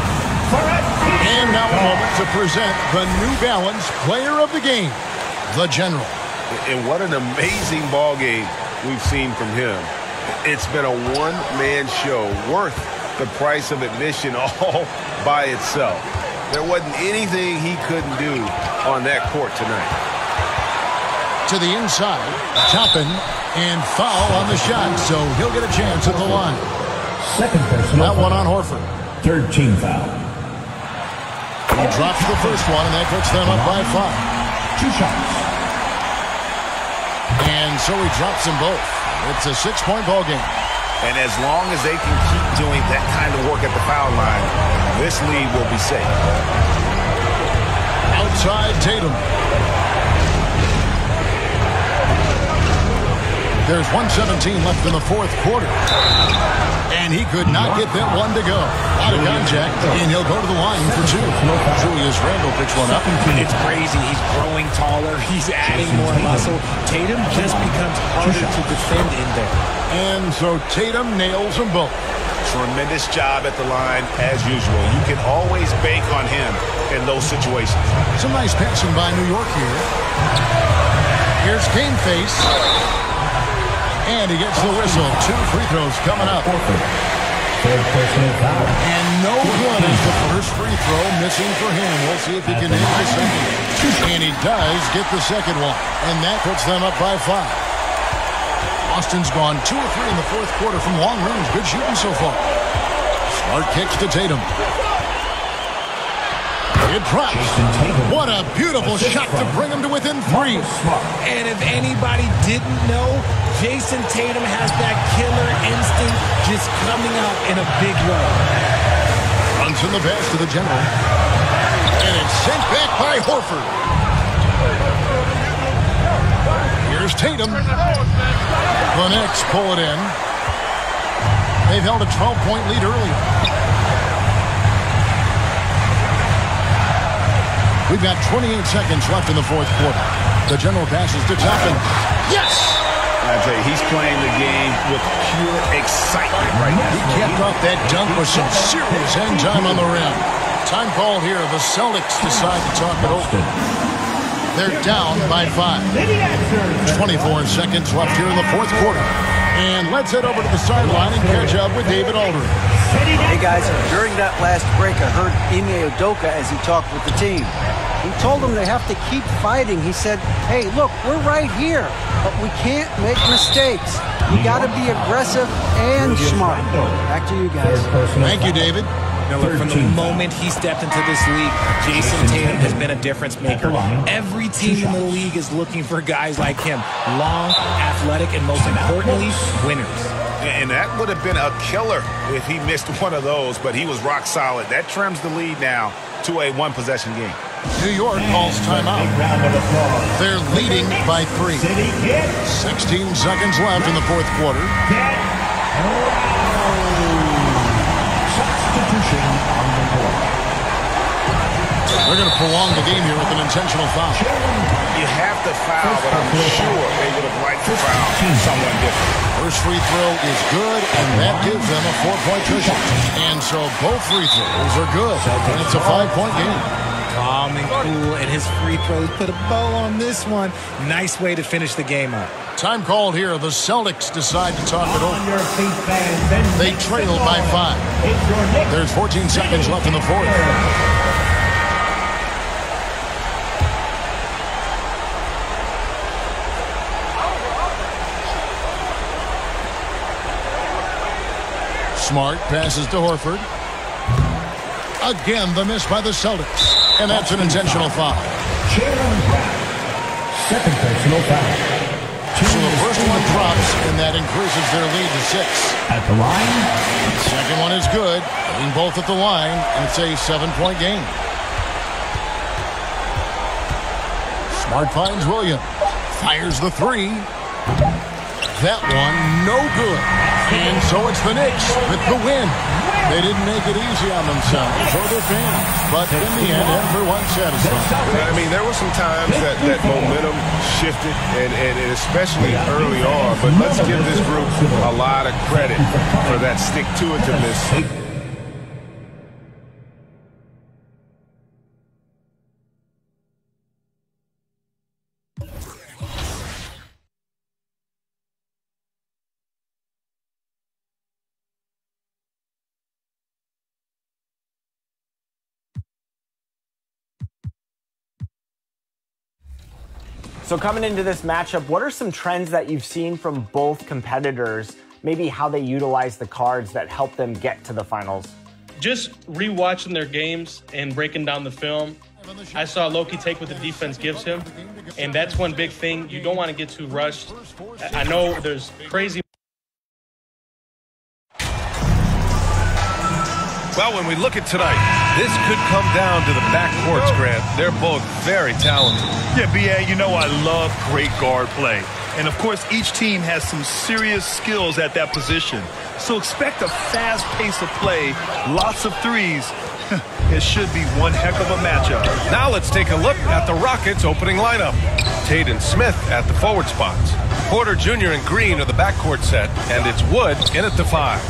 for a... And now a moment to present the New Balance Player of the Game, the General. And what an amazing ball game we've seen from him. It's been a one-man show worth the price of admission all by itself. There wasn't anything he couldn't do on that court tonight. To the inside, Toppin, and foul on the shot, so he'll get a chance at the line. Second personal. That one on Horford. Third team foul. He drops the first one, and that puts them up by 5. 2 shots. And so he drops them both. It's a 6-point ball game. And as long as they can keep doing that kind of work at the foul line, this lead will be safe. Outside Tatum. There's 1:17 left in the fourth quarter. And he could not get that one to go. Out of contact, and he'll go to the line for 2. Julius Randle picks one up. It's crazy. He's growing taller. He's adding more muscle. Tatum just becomes harder to defend in there. And so Tatum nails them both. Tremendous job at the line, as usual. You can always bank on him in those situations. Some nice passing by New York here. Here's Game Face. And he gets the whistle. 2 free throws coming up. And no good is the first free throw missing for him. We'll see if he can hit the second. And he does get the second one. And that puts them up by 5. Austin's gone 2 or 3 in the fourth quarter from long range. Good shooting so far. Smart kicks to Tatum. It drops. What a beautiful shot to bring him to within 3. And if anybody didn't know, Jason Tatum has that killer instinct just coming out in a big way. Runs in the pass to the general. And it's sent back by Horford. Here's Tatum. The Knicks pull it in. They've held a 12-point lead earlier. We've got 28 seconds left in the fourth quarter. The general passes to Toppin. Yes! I tell you, he's playing the game with pure excitement right now. He kept up that dunk with some serious hang time on the rim. Time called here. The Celtics decide to talk it over. They're down by 5. 24 seconds left here in the fourth quarter. And let's head over to the sideline and catch up with David Aldridge. Hey guys, during that last break, I heard Ime Udoka as he talked with the team. He told them they have to keep fighting. He said, hey, look, we're right here, but we can't make mistakes. You got to be aggressive and smart. Back to you guys. Thank you, David. Now, look, from the moment he stepped into this league, Jason Tatum has been a difference maker. Every team in the league is looking for guys like him. Long, athletic, and most importantly, winners. And that would have been a killer if he missed one of those, but he was rock solid. That trims the lead now to a one-possession game. New York calls timeout. They're leading by 3. 16 seconds left in the fourth quarter. Substitution on the court. They're going to prolong the game here with an intentional foul. You have to foul, but I'm sure they would have liked to foul someone different. First free throw is good, and that gives them a 4-point cushion. And so both free throws are good, and it's a 5-point game. Calm and cool, and his free throws put a bow on this one. Nice way to finish the game up. Time called here. The Celtics decide to talk it over. They trailed by 5. There's 14 seconds left in the fourth. Smart passes to Horford. Again, the miss by the Celtics. And that's an intentional foul. Second personal foul. So the first one drops, and that increases their lead to 6. At the line. Second one is good. Hitting both at the line, and it's a 7-point game. Smart finds Williams. Fires the 3. That one, no good. And so it's the Knicks with the win. They didn't make it easy on themselves or their fans, but in the end, everyone's satisfied. I mean, there were some times that momentum shifted, and especially early on, but let's give this group a lot of credit for that stick-to-itiveness. So coming into this matchup, what are some trends that you've seen from both competitors? Maybe how they utilize the cards that help them get to the finals? Just rewatching their games and breaking down the film, I saw Loki take what the defense gives him, and that's one big thing. You don't want to get too rushed. I know there's crazy. Well, when we look at tonight, this could come down to the backcourts, Grant. They're both very talented. Yeah, B.A., you know I love great guard play. And, of course, each team has some serious skills at that position. So expect a fast pace of play, lots of threes. It should be one heck of a matchup. Now let's take a look at the Rockets' opening lineup. Tate and Smith at the forward spots. Porter Jr. and Green are the backcourt set, and it's Wood in at the 5.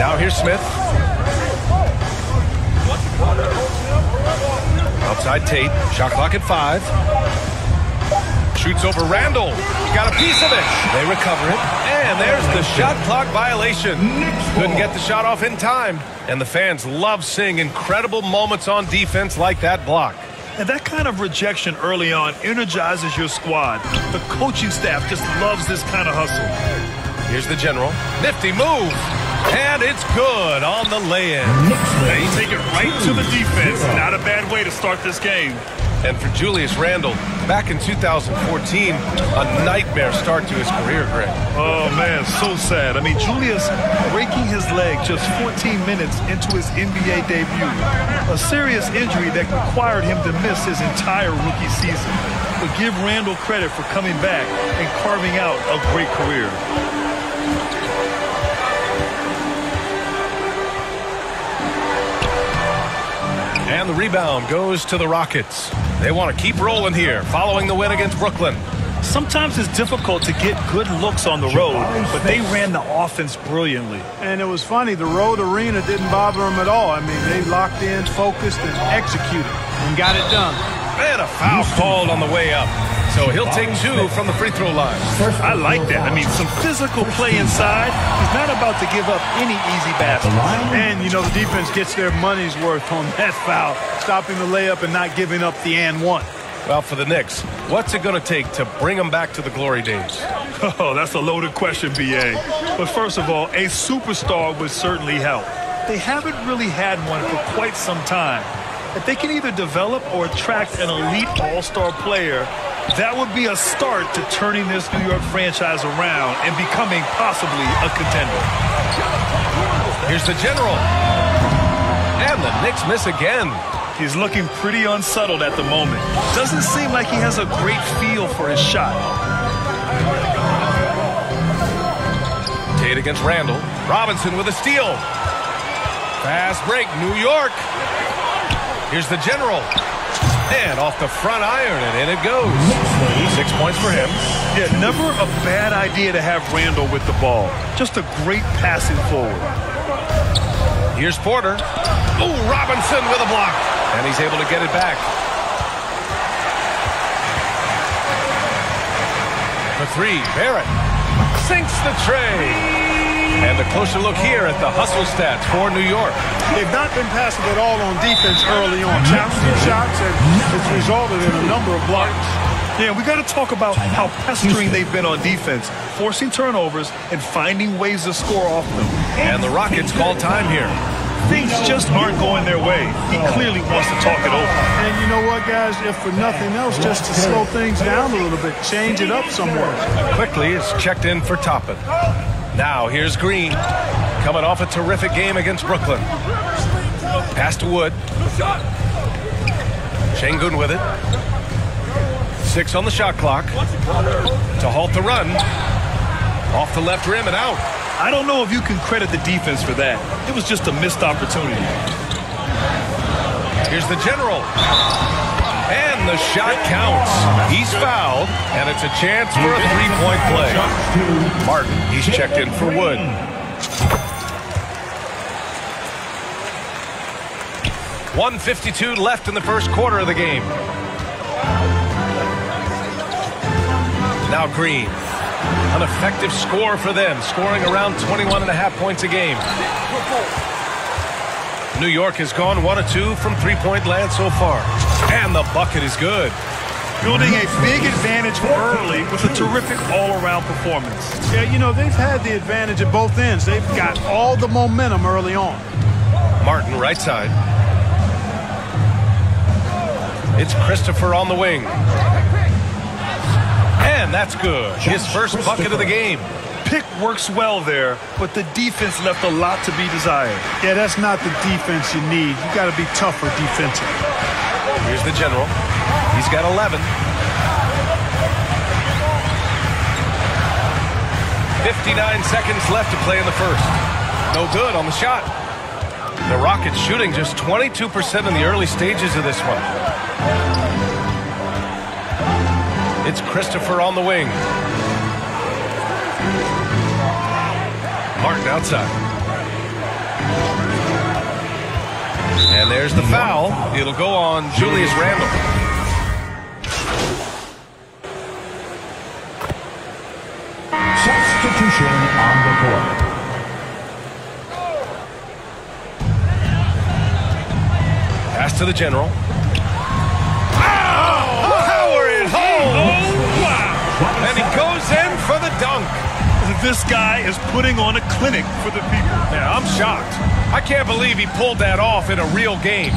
Now here's Smith. Outside Tate, shot clock at 5. Shoots over Randall. He got a piece of it. They recover it. And there's the shot clock violation. Couldn't get the shot off in time. And the fans love seeing incredible moments on defense like that block. And that kind of rejection early on energizes your squad. The coaching staff just loves this kind of hustle. Here's the general. Nifty move. And it's good on the lay-in. They take it right to the defense. Not a bad way to start this game. And for Julius Randle, back in 2014, a nightmare start to his career, Greg. Oh, man, so sad. I mean, Julius breaking his leg just 14 minutes into his NBA debut. A serious injury that required him to miss his entire rookie season. But give Randle credit for coming back and carving out a great career. And the rebound goes to the Rockets. They want to keep rolling here following the win against Brooklyn. Sometimes it's difficult to get good looks on the road, but they ran the offense brilliantly. And it was funny, the road arena didn't bother them at all. I mean, they locked in, focused, and executed, and got it done. And a foul called on the way up. So he'll take 2 from the free throw line. I like that. I mean, some physical play inside. He's not about to give up any easy baskets. And, you know, the defense gets their money's worth on that foul, stopping the layup and not giving up the and one. Well, for the Knicks, what's it going to take to bring them back to the glory days? Oh, that's a loaded question, B.A. But first of all, a superstar would certainly help. They haven't really had one for quite some time. If they can either develop or attract an elite all-star player, that would be a start to turning this New York franchise around and becoming possibly a contender. Here's the general. And the Knicks miss again. He's looking pretty unsettled at the moment. Doesn't seem like he has a great feel for his shot. Tate against Randall. Robinson with a steal. Fast break, New York. Here's the general. And off the front iron, and in it goes. 6 points for him. Yeah, never a bad idea to have Randall with the ball. Just a great passing forward. Here's Porter. Oh, Robinson with a block. And he's able to get it back. For three, Barrett sinks the tray. And a closer look here at the hustle stats for New York. They've not been passive at all on defense early on. Challenging shots, and it's resulted in a number of blocks. Yeah, we got to talk about how pestering they've been on defense, forcing turnovers and finding ways to score off them. And the Rockets call time here. Things just aren't going their way. He clearly wants to talk it over. And you know what, guys? If for nothing else, just to slow things down a little bit, change it up somewhat. Quickly is checked in for Toppin. Now here's Green, coming off a terrific game against Brooklyn. Pass to Wood. Şengün with it. 6 on the shot clock. To halt the run. Off the left rim and out. I don't know if you can credit the defense for that. It was just a missed opportunity. Here's the general. And the shot counts. He's fouled, and it's a chance for a three-point play. Martin, he's checked in for Wood. .152 left in the first quarter of the game. Now Green. An effective score for them, scoring around 21.5 points a game. New York has gone 1 of 2 from three-point land so far. And the bucket is good. Building a big advantage early with a terrific all-around performance. Yeah, you know, they've had the advantage at both ends. They've got all the momentum early on. Martin, right side. It's Christopher on the wing. And that's good. His first bucket of the game. Pick works well there, but the defense left a lot to be desired. Yeah, that's not the defense you need. You got to be tougher defensively. Here's the general. He's got 11. 59 seconds left to play in the first. No good on the shot. The Rockets shooting just 22% in the early stages of this one. It's Christopher on the wing. Martin outside. And there's the foul. It'll go on Julius Randle. Substitution on the court. Pass to the general. Howard home. Oh, wow. And he goes in for the dunk. This guy is putting on a clinic for the people. Yeah, I'm shocked. I can't believe he pulled that off in a real game.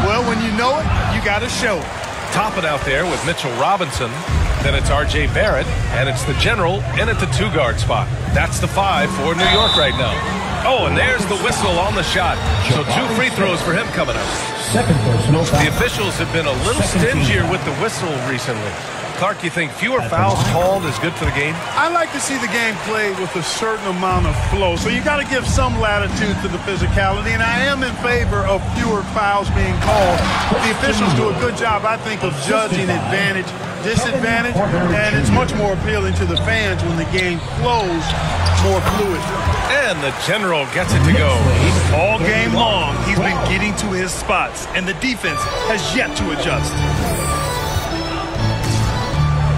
Well, when you know it, you got to show it. Topping out there with Mitchell Robinson. Then it's R.J. Barrett, and it's the general in at the two-guard spot. That's the 5 for New York right now. Oh, and there's the whistle on the shot. So 2 free throws for him coming up. The officials have been a little stingier with the whistle recently. Clark, you think fewer fouls called is good for the game? I like to see the game played with a certain amount of flow. So you got to give some latitude to the physicality, and I am in favor of fewer fouls being called. The officials do a good job, I think, of judging advantage, disadvantage, and it's much more appealing to the fans when the game flows more fluid. And the general gets it to go. All game long, he's been getting to his spots, and the defense has yet to adjust.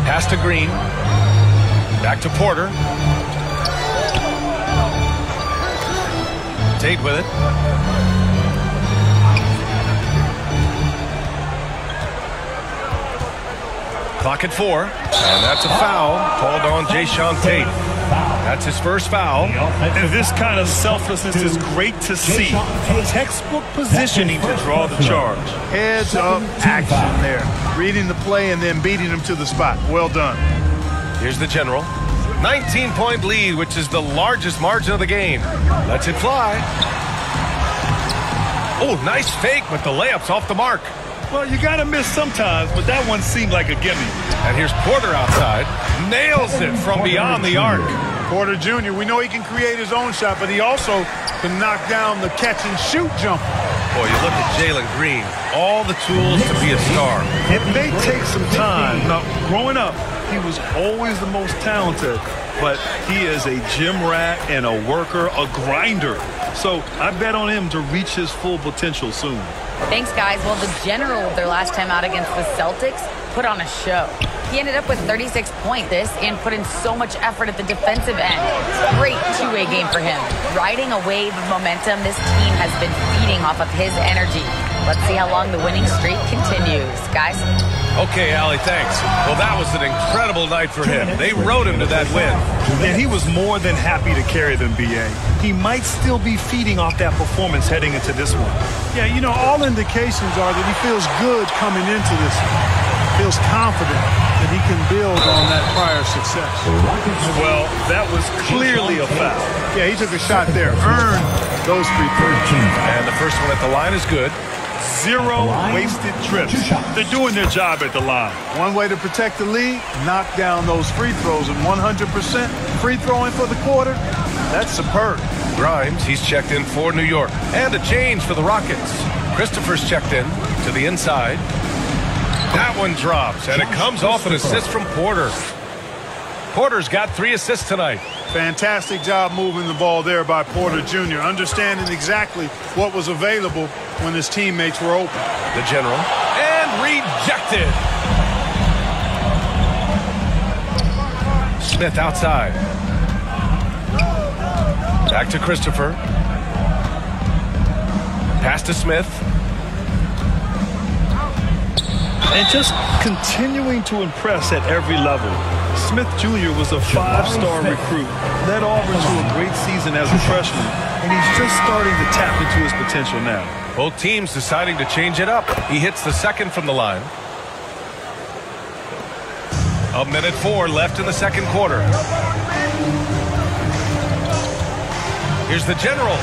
Pass to Green. Back to Porter. Tate with it. Clock at 4. And that's a foul called on Jayshawn Tate. That's his first foul. And this kind of selflessness is great to see. Textbook positioning to draw the charge. Heads up action there. Reading the play and then beating him to the spot. Well done. Here's the general. 19-point lead, which is the largest margin of the game. Lets it fly. Oh, nice fake, but the layup's off the mark. Well, you got to miss sometimes, but that one seemed like a gimme. And here's Porter outside. Nails it from beyond the arc. Porter Jr., we know he can create his own shot, but he also can knock down the catch-and-shoot jumper. Boy, you look at Jalen Green. All the tools to be a star. It may take some time. Now, growing up, he was always the most talented, but he is a gym rat and a worker, a grinder. So I bet on him to reach his full potential soon. Thanks, guys. Well, the general of their last time out against the Celtics put on a show. He ended up with 36 points and put in so much effort at the defensive end. Great two-way game for him. Riding a wave of momentum, this team has been feeding off of his energy. Let's see how long the winning streak continues. Guys? Okay, Allie, thanks. Well, that was an incredible night for him. They rode him to that win. And he was more than happy to carry them, B.A. He might still be feeding off that performance heading into this one. Yeah, you know, all indications are that he feels good coming into this one. Feels confident that he can build on that prior success. Well, that was clearly a foul. Yeah, he took a shot there. Earned those free throws. And the first one at the line is good. 0 wasted trips. They're doing their job at the line. One way to protect the lead, knock down those free throws. And 100% free throwing for the quarter, that's superb. Grimes, he's checked in for New York. And a change for the Rockets. Christopher's checked in to the inside. That one drops, and it comes off an assist from Porter. Porter's got 3 assists tonight. Fantastic job moving the ball there by Porter Jr., understanding exactly what was available when his teammates were open. The general. And rejected. Smith outside. Back to Christopher. Pass to Smith. And just continuing to impress at every level. Smith Jr. was a 5-star recruit, led Auburn to a great season as a freshman, and he's just starting to tap into his potential now. Both teams deciding to change it up. He hits the second from the line. 1:04 left in the second quarter. Here's the general.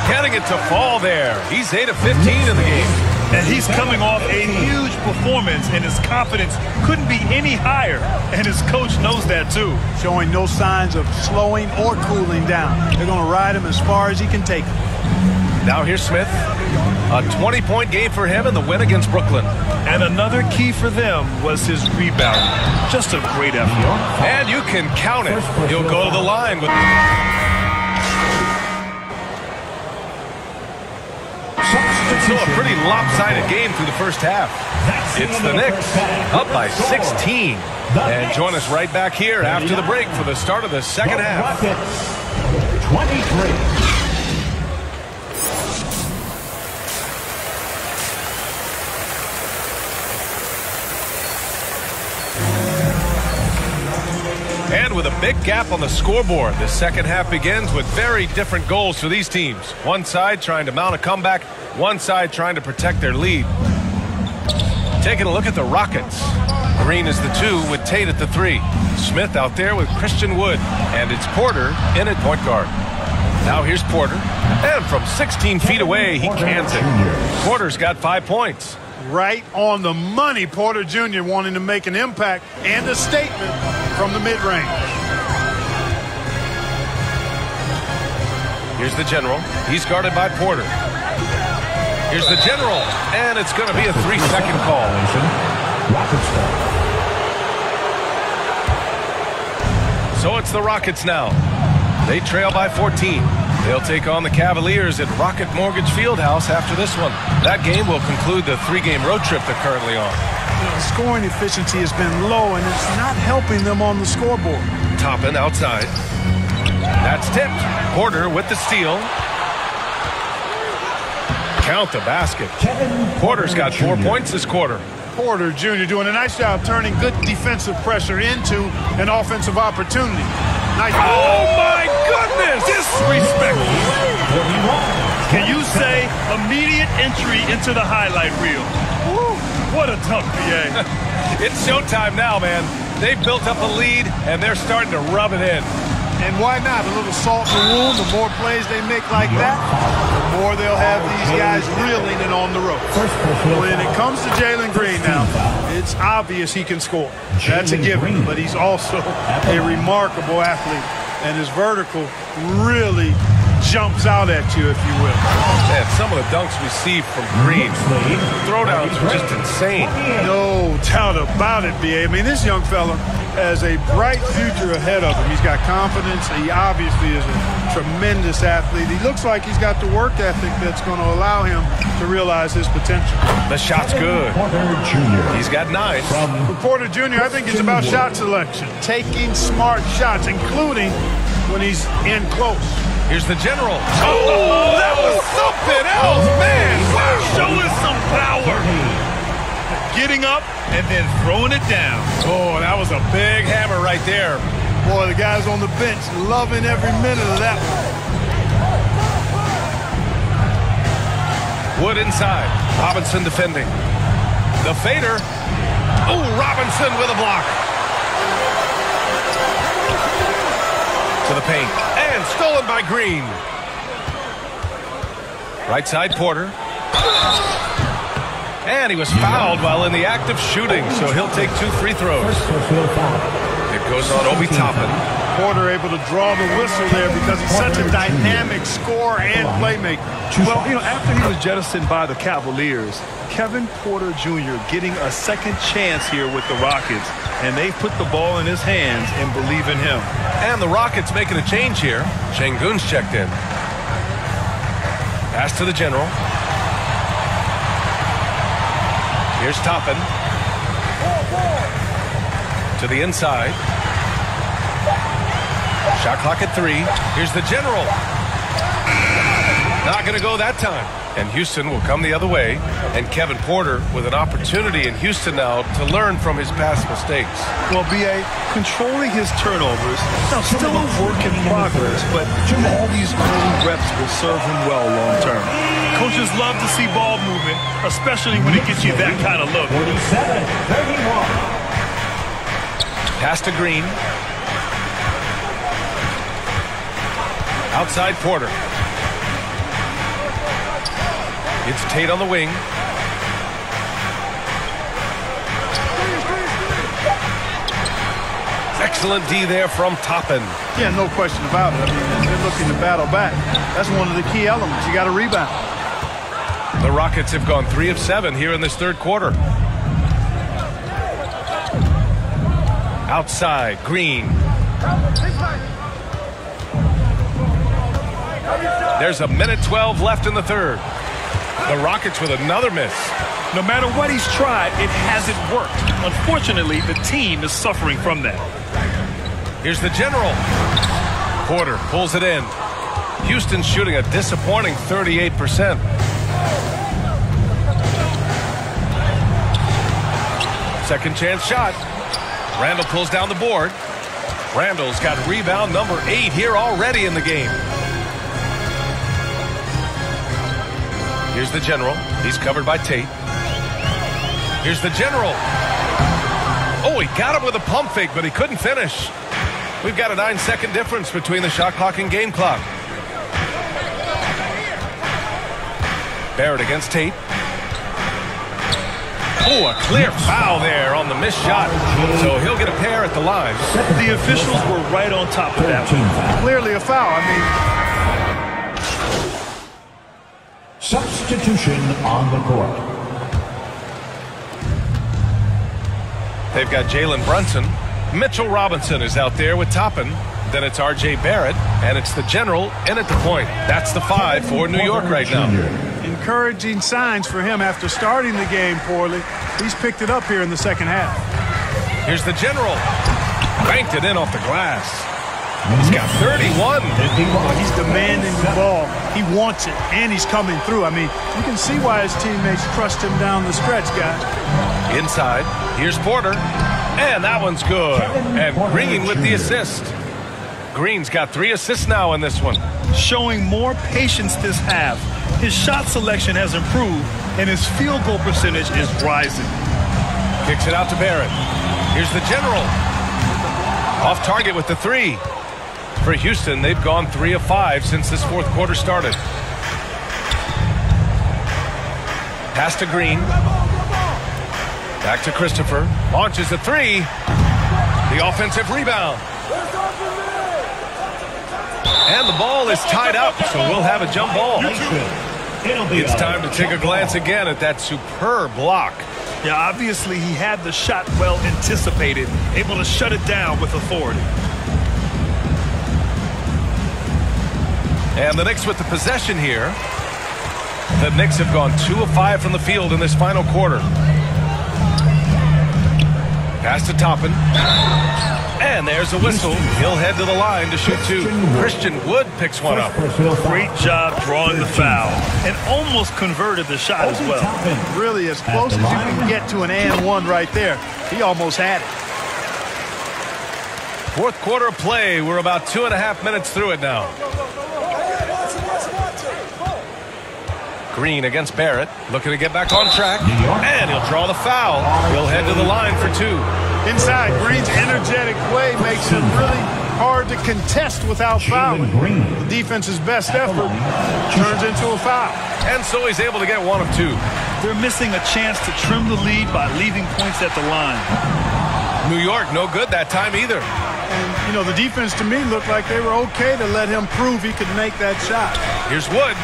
Getting it to fall there. He's 8 of 15 in the game. And he's coming off a huge performance, and his confidence couldn't be any higher. And his coach knows that, too. Showing no signs of slowing or cooling down. They're going to ride him as far as he can take him. Now here's Smith. A 20-point game for him in the win against Brooklyn. And another key for them was his rebounding. Just a great effort. And you can count it. He'll go to the line with... Still a pretty lopsided game through the first half. It's the Knicks up by 16. And join us right back here after the break for the start of the second half. 23. And with a big gap on the scoreboard, the second half begins with very different goals for these teams. One side trying to mount a comeback, one side trying to protect their lead. Taking a look at the Rockets. Green is the 2 with Tate at the 3. Smith out there with Christian Wood. And it's Porter in at point guard. Now here's Porter. And from 16 feet away, he cans it. Porter's got 5 points. Right on the money. Porter Jr. wanting to make an impact and a statement from the mid-range. Here's the general. He's guarded by Porter. Here's the general. And it's going to be a 3-second call. So it's the Rockets now. They trail by 14. They'll take on the Cavaliers at Rocket Mortgage Fieldhouse after this one. That game will conclude the 3-game road trip they're currently on. Scoring efficiency has been low, and it's not helping them on the scoreboard. Toppin outside. That's tipped. Porter with the steal. Count the basket. Porter's got 4 points this quarter. Porter Jr. doing a nice job turning good defensive pressure into an offensive opportunity. Nice. Oh, my goodness! Disrespectful. Can you say immediate entry into the highlight reel? Woo, what a dunk, B.A. It's showtime now, man. They've built up a lead, and they're starting to rub it in. And why not? A little salt in the wound. The more plays they make like that, the more they'll have these guys reeling and on the ropes. When it comes to Jalen Green now, it's obvious he can score. That's a given, but he's also a remarkable athlete. And his vertical really jumps out at you, if you will. Man, some of the dunks we see from Green, throwdowns are just insane. No doubt about it, B.A. I mean, this young fella has a bright future ahead of him. He's got confidence. He obviously is a tremendous athlete. He looks like he's got the work ethic that's going to allow him to realize his potential. The shot's good. He's got 9. For Porter Jr., I think it's about shot selection, taking smart shots, including when he's in close. Here's the general. Oh, that was something else, man. Wow. Showing some power. Getting up and then throwing it down. Oh, that was a big hammer right there. Boy, the guys on the bench loving every minute of that one. Wood inside. Robinson defending. The fader. Oh, Robinson with a block. To the paint. And stolen by Green. Right side, Porter. And he was fouled while in the act of shooting, so he'll take 2 free throws. It goes on Obi Toppin. Porter able to draw the whistle there because he's such a dynamic scorer and playmaker. Well, you know, after he was jettisoned by the Cavaliers, Kevin Porter Jr. getting a second chance here with the Rockets, and they put the ball in his hands and believe in him. And the Rockets making a change here. Şengün's checked in. Pass to the general. Here's Toppin. To the inside. Shot clock at 3. Here's the general. Not going to go that time. And Houston will come the other way. And Kevin Porter with an opportunity in Houston now to learn from his past mistakes. Well, B.A., controlling his turnovers, now still a work in progress, but all these early reps will serve him well long term. Coaches love to see ball movement, especially when it gets you that kind of look. 47-31. Pass to Green. Outside Porter. It's Tate on the wing. Excellent D there from Toppin. Yeah, no question about it. I mean, they're looking to battle back. That's one of the key elements. You got to rebound. The Rockets have gone 3 of 7 here in this third quarter. Outside, Green. There's a minute 12 left in the third. The Rockets with another miss. No matter what he's tried, it hasn't worked. Unfortunately, the team is suffering from that. Here's the general. Porter pulls it in. Houston's shooting a disappointing 38%. Second chance shot. Randall pulls down the board. Randall's got rebound number 8 here already in the game. Here's the general. He's covered by Tate. Here's the general. Oh, he got him with a pump fake, but he couldn't finish. We've got a 9-second difference between the shot clock and game clock. Barrett against Tate. Oh, a clear foul there on the missed shot. So he'll get a pair at the line. The officials were right on top of that one. Clearly a foul. I mean, substitution on the court. They've got Jalen Brunson. Mitchell Robinson is out there with Toppin. Then it's R.J. Barrett, and it's the general in at the point. That's the 5 for New York right now. encouraging signs for him after starting the game poorly. He's picked it up here in the second half. Here's the general. Banked it in off the glass. He's got 31. He's demanding the ball. He wants it, and he's coming through. I mean, you can see why his teammates trust him down the stretch, guys. Inside, here's Porter. And that one's good. And Green with the assist. Green's got 3 assists now in this one. Showing more patience this half. His shot selection has improved, and his field goal percentage is rising. Kicks it out to Barrett. Here's the general. Off target with the 3. For Houston, they've gone 3 of 5 since this fourth quarter started. Pass to Green. Back to Christopher. Launches a 3. The offensive rebound. And the ball is tied up, so we'll have a jump ball. It's time to take a glance again at that superb block. Yeah, obviously he had the shot well anticipated, able to shut it down with authority. And the Knicks with the possession here. The Knicks have gone 2 of 5 from the field in this final quarter. Pass to Toppin. And there's a whistle. He'll head to the line to shoot 2. Christian Wood picks one up. Great job drawing the foul and almost converted the shot as well. Really as close as you can get to an and one right there. He almost had it. Fourth quarter of play. We're about 2.5 minutes through it now. Green against Barrett, looking to get back on track, and he'll draw the foul. He'll head to the line for 2. Inside, Green's energetic play makes it really hard to contest without fouling. The defense's best effort turns into a foul. And so he's able to get 1 of 2. They're missing a chance to trim the lead by leaving points at the line. New York, no good that time either. And, you know, the defense to me looked like they were okay to let him prove he could make that shot. Here's Wood.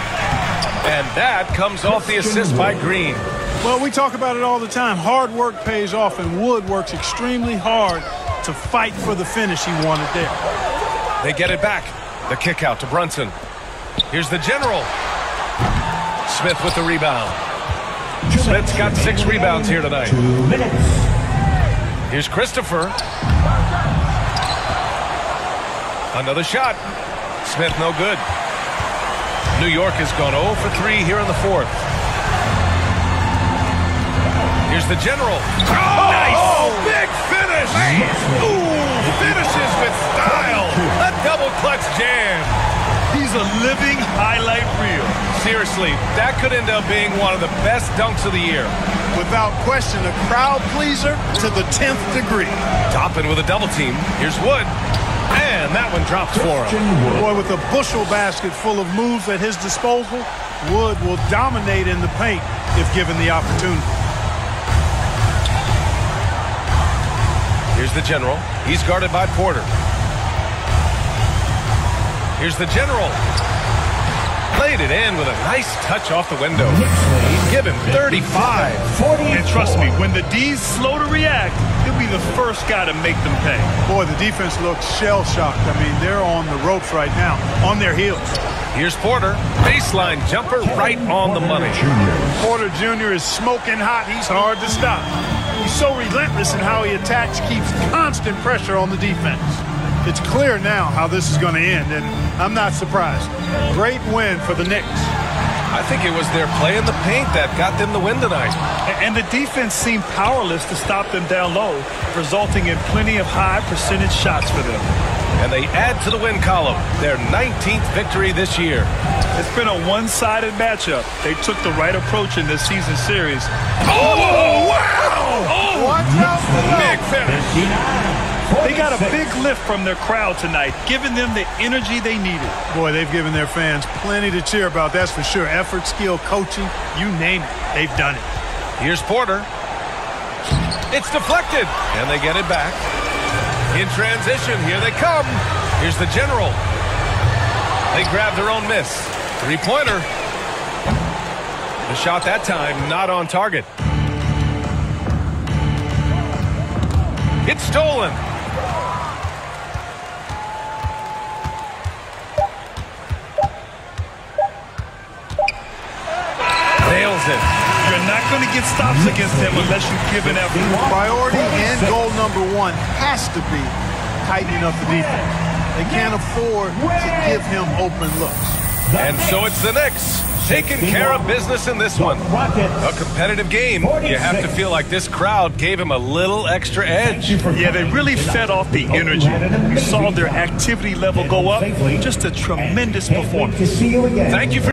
And that comes off the assist by Green. Well, we talk about it all the time. Hard work pays off, and Wood works extremely hard to fight for the finish he wanted there. They get it back. The kick out to Brunson. Here's the general. Smith with the rebound. Smith's got 6 rebounds here tonight. Here's Christopher. Another shot. Smith no good. New York has gone 0 for 3 here in the fourth. Here's the general. Oh, nice! Oh, big finish! Ooh, finishes with style. A double clutch jam. He's a living highlight reel. Seriously, that could end up being one of the best dunks of the year. Without question, a crowd pleaser to the 10th degree. Toppin with a double team. Here's Wood. And that one drops for him. Boy, with a bushel basket full of moves at his disposal, Wood will dominate in the paint if given the opportunity. Here's the general. He's guarded by Porter. Here's the general. Played it in with a nice touch off the window. Give him 35. And trust me, when the D's slow to react, he'll be the first guy to make them pay. Boy, the defense looks shell-shocked. I mean, they're on the ropes right now, on their heels. Here's Porter. Baseline jumper right on the money. Porter Jr. is smoking hot. He's hard to stop. He's so relentless in how he attacks, keeps constant pressure on the defense. It's clear now how this is going to end, and I'm not surprised. Great win for the Knicks. I think it was their play in the paint that got them the win tonight. And the defense seemed powerless to stop them down low, resulting in plenty of high percentage shots for them. And they add to the win column, their 19th victory this year. It's been a one-sided matchup. They took the right approach in this season series. Oh, wow! Oh, watch out for that. Big finish. They got a big lift from their crowd tonight, giving them the energy they needed. Boy, they've given their fans plenty to cheer about, that's for sure. Effort, skill, coaching, you name it, they've done it. Here's Porter. It's deflected, and they get it back. In transition, here they come. Here's the general. They grab their own miss. Three-pointer. The shot that time not on target. It's stolen. Nails it. You're not going to get stops against him unless you give an effort. Priority and goal number 1 has to be tightening up the defense. They can't afford to give him open looks. And so it's the Knicks taking care of business in this one. A competitive game. You have to feel like this crowd gave him a little extra edge. Yeah, they really fed off the energy. You saw their activity level go up. Just a tremendous performance. Thank you for